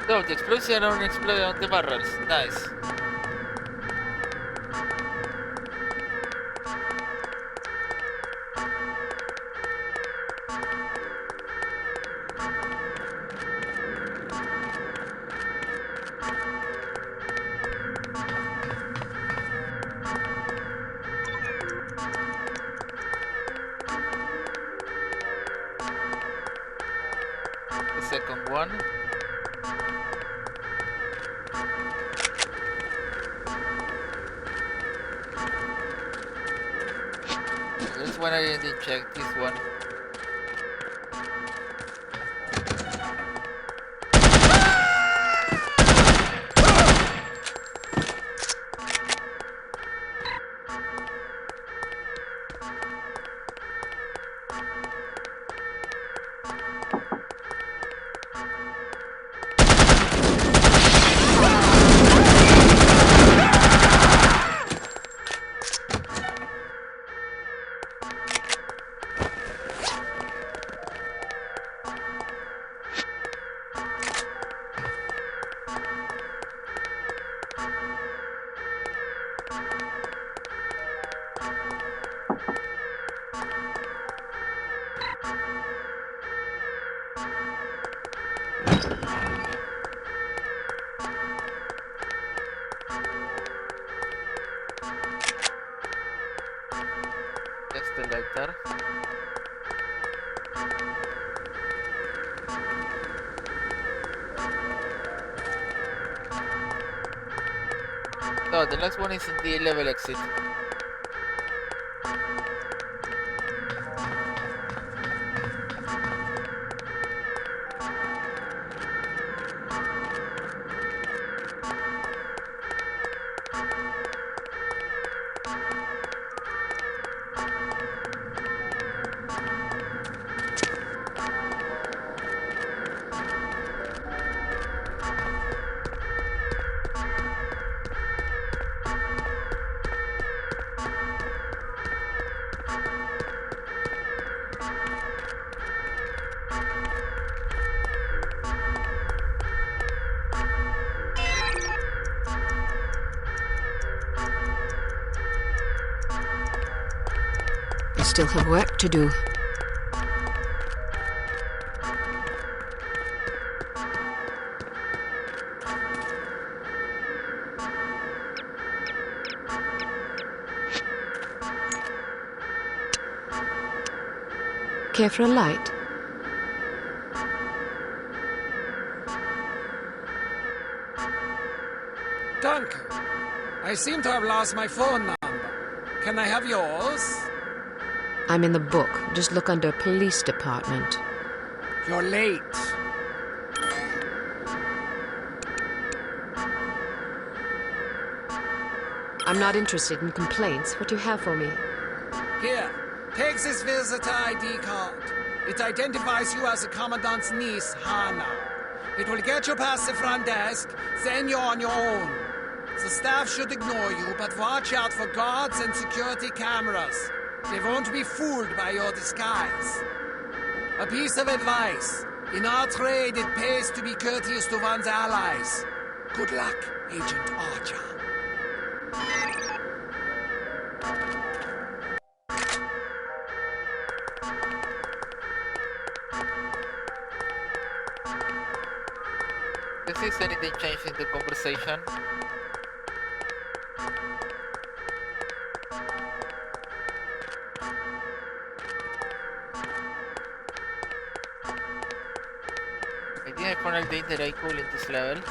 So the explosion on the barrels. Nice. The second one. This one I didn't check, this one. That's the lighter. No, the last one is in the level exit. I still have work to do. Care for a light? Duncan, I seem to have lost my phone number. Can I have yours? I'm in the book. Just look under police department. You're late. I'm not interested in complaints. What do you have for me? Here, take this visitor ID card. It identifies you as the Commandant's niece, Hannah. It will get you past the front desk, then you're on your own. The staff should ignore you, but watch out for guards and security cameras. They won't be fooled by your disguise. A piece of advice. In our trade, it pays to be courteous to one's allies. Good luck, Agent Archer. Is anything changed in the conversation? I think I found all the data I could in this level.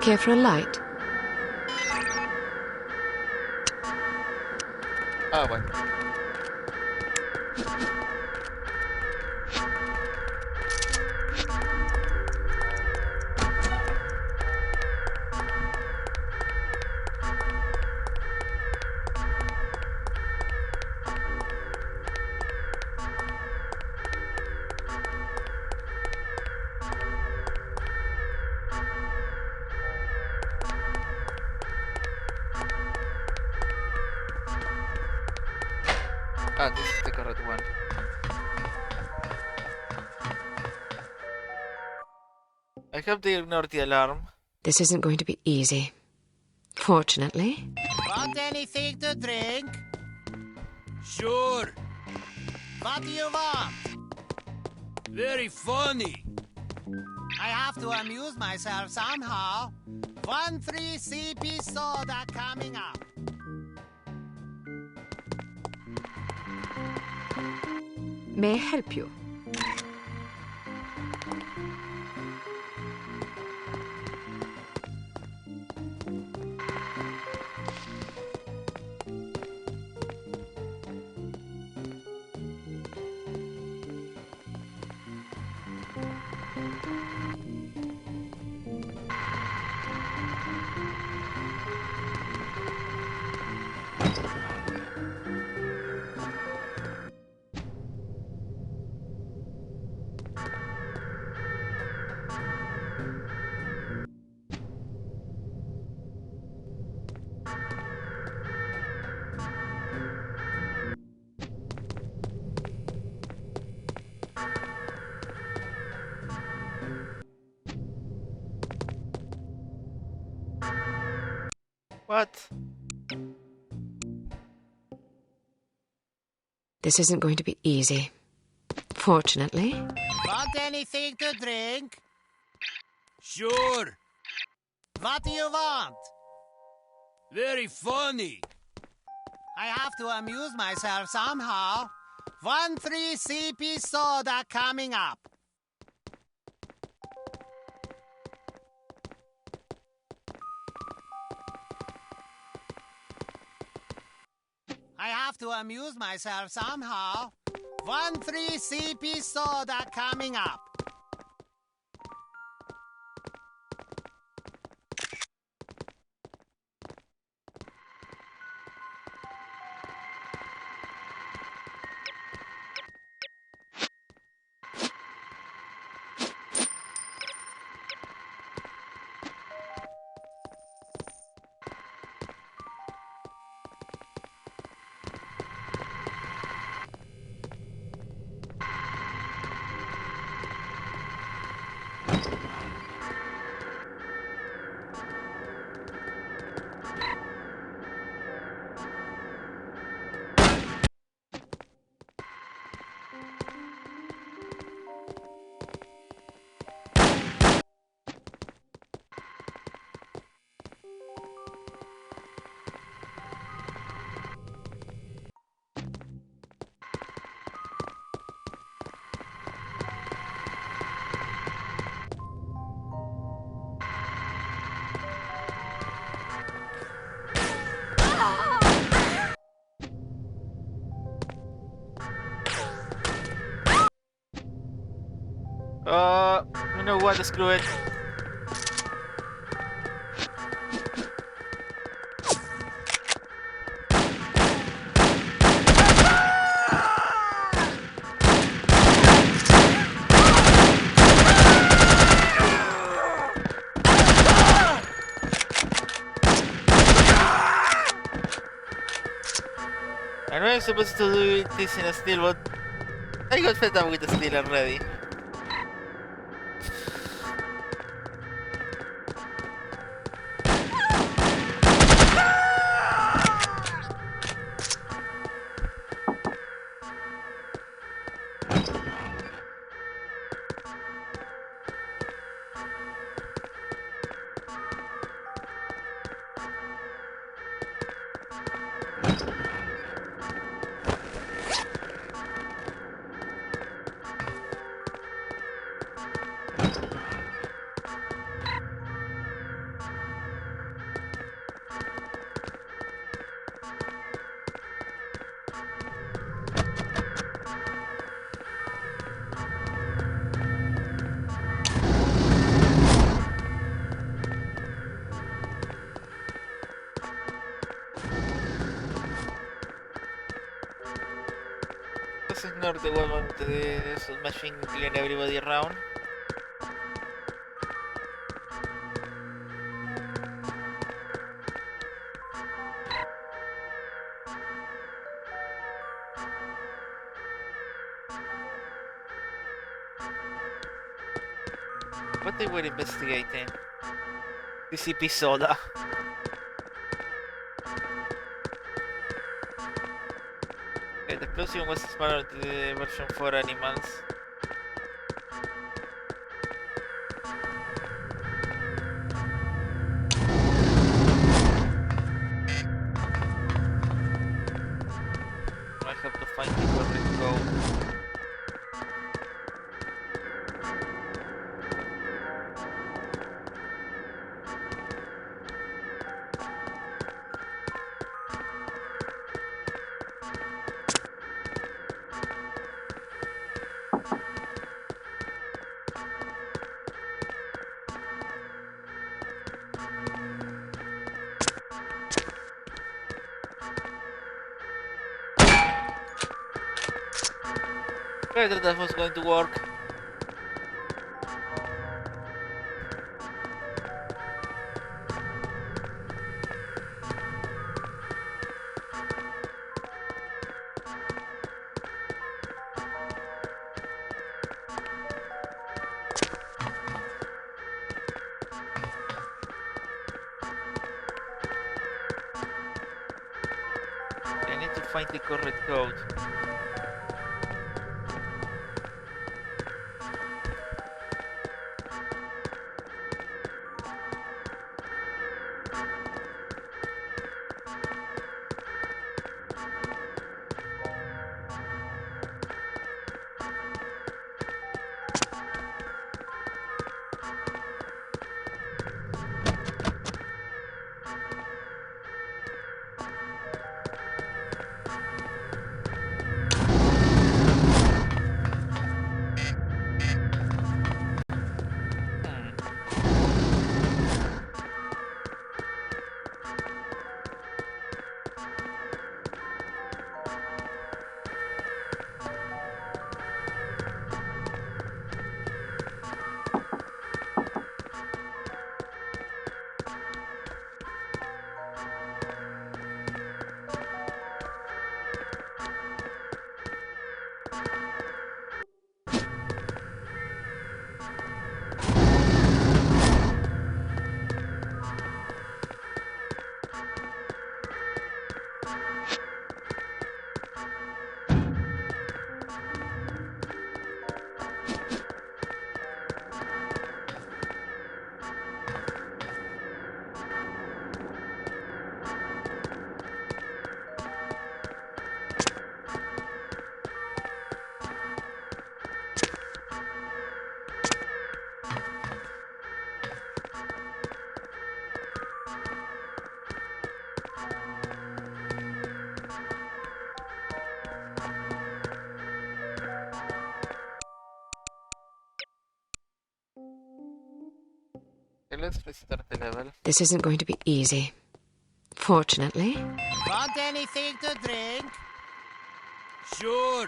Care for a light? Ah, bueno. Ah, this is the correct one. I have to ignore the alarm. This isn't going to be easy. Fortunately. Want anything to drink? Sure. What do you want? Very funny. I have to amuse myself somehow. 1-3 CP soda coming up. May I help you? What? This isn't going to be easy. Fortunately. Want anything to drink? Sure. What do you want? Very funny. I have to amuse myself somehow. 1-3 CP soda coming up. I have to amuse myself somehow. 1-3 CP soda coming up. You know what? Screw it. I know I'm supposed to do this in a steel, but I got fed up with the steel already. Ignore the weapon to the machine killing everybody around. What they were investigating? PCP soda. Okay, the explosion was similar to the version 4 animals. I have to find the correct code. I thought that was going to work. I need to find the correct code. Okay, let's restart the level. This isn't going to be easy. Fortunately. Want anything to drink? Sure.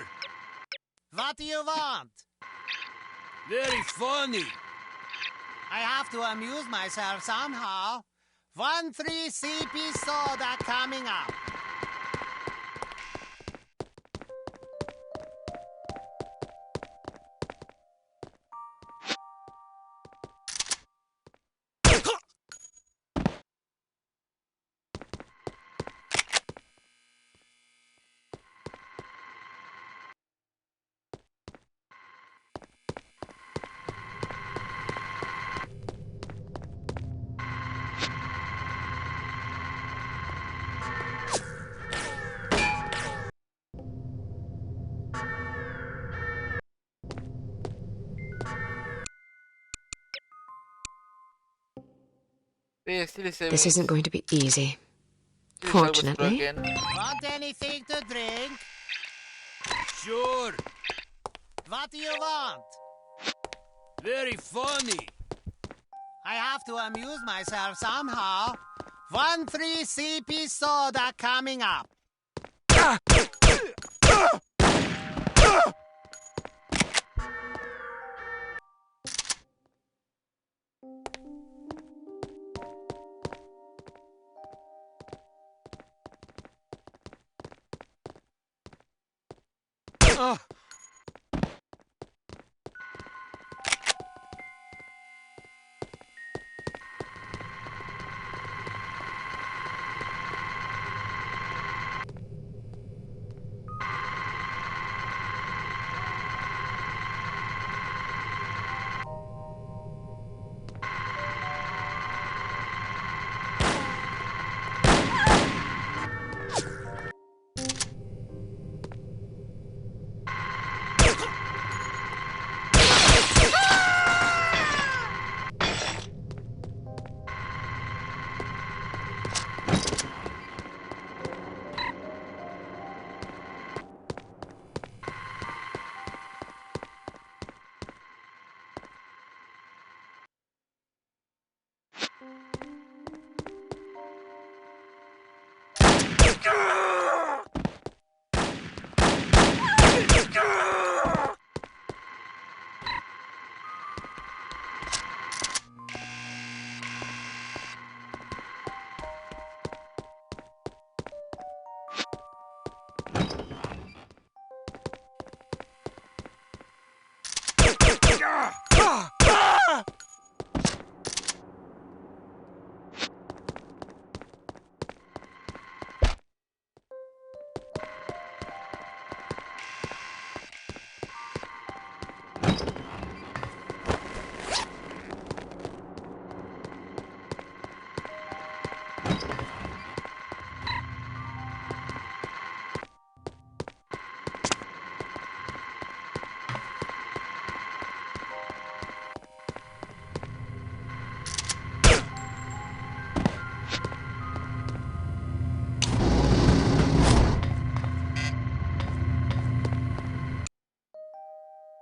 What do you want? Very funny. I have to amuse myself somehow. 1-3 CP soda coming up. This isn't going to be easy. Fortunately. Want anything to drink? Sure. What do you want? Very funny. I have to amuse myself somehow. 1-3 CP soda coming up.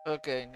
Okay.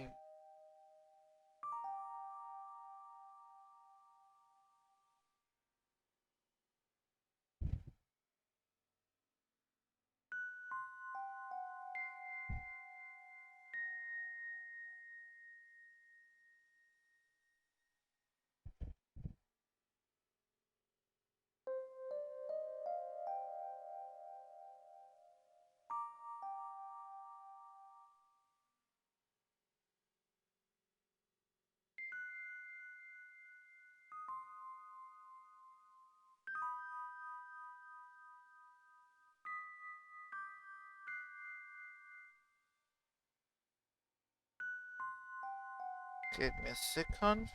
Give me a second.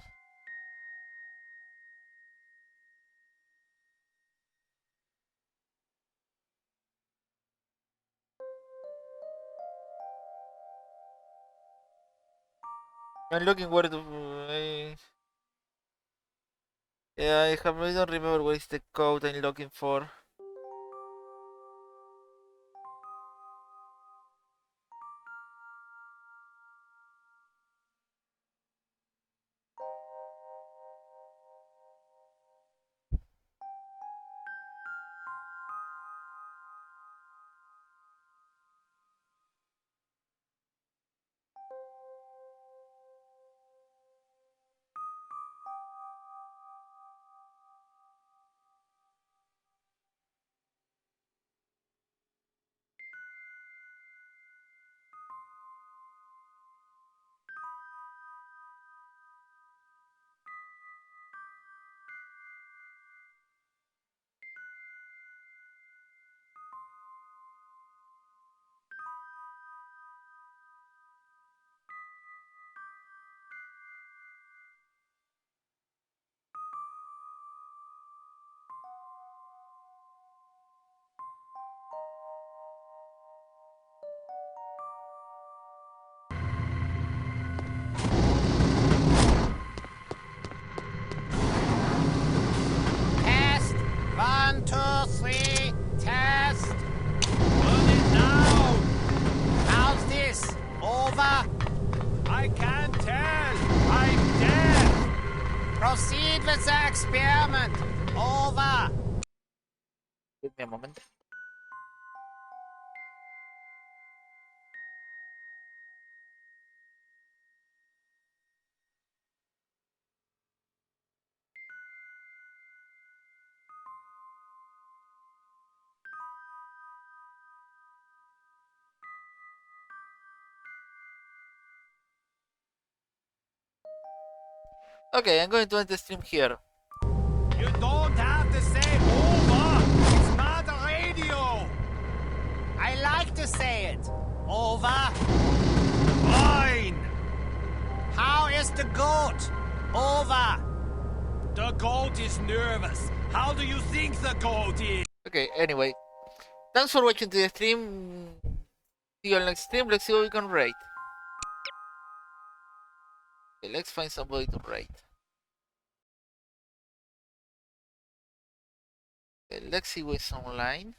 I'm looking where the. Yeah, I don't remember what is the code I'm looking for. Test. 1, 2, 3. Test. Turn it down! How's this? Over. I can't tell! I'm deaf! Proceed with the experiment. Over. Give me a moment. Okay, I'm going to end the stream here. You don't have to say over! It's not a radio! I like to say it. Over. Fine! How is the goat? Over. The goat is nervous. How do you think the goat is? Okay, anyway. Thanks for watching the stream. See you on next stream. Let's see what we can rate. Okay, let's find somebody to rate. Okay, let's see what's online.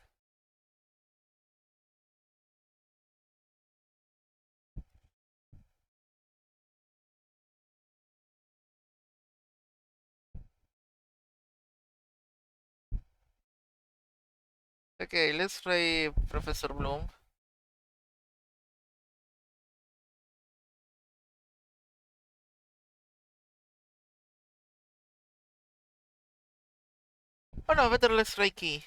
Okay, let's try Professor Bloom. Oh no, better let's try Key.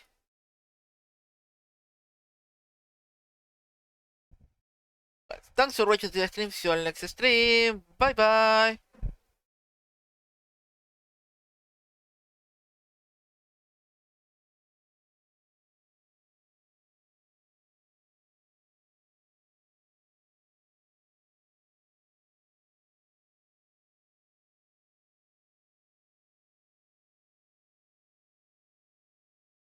Thanks for watching the stream. See you on next stream. Bye bye.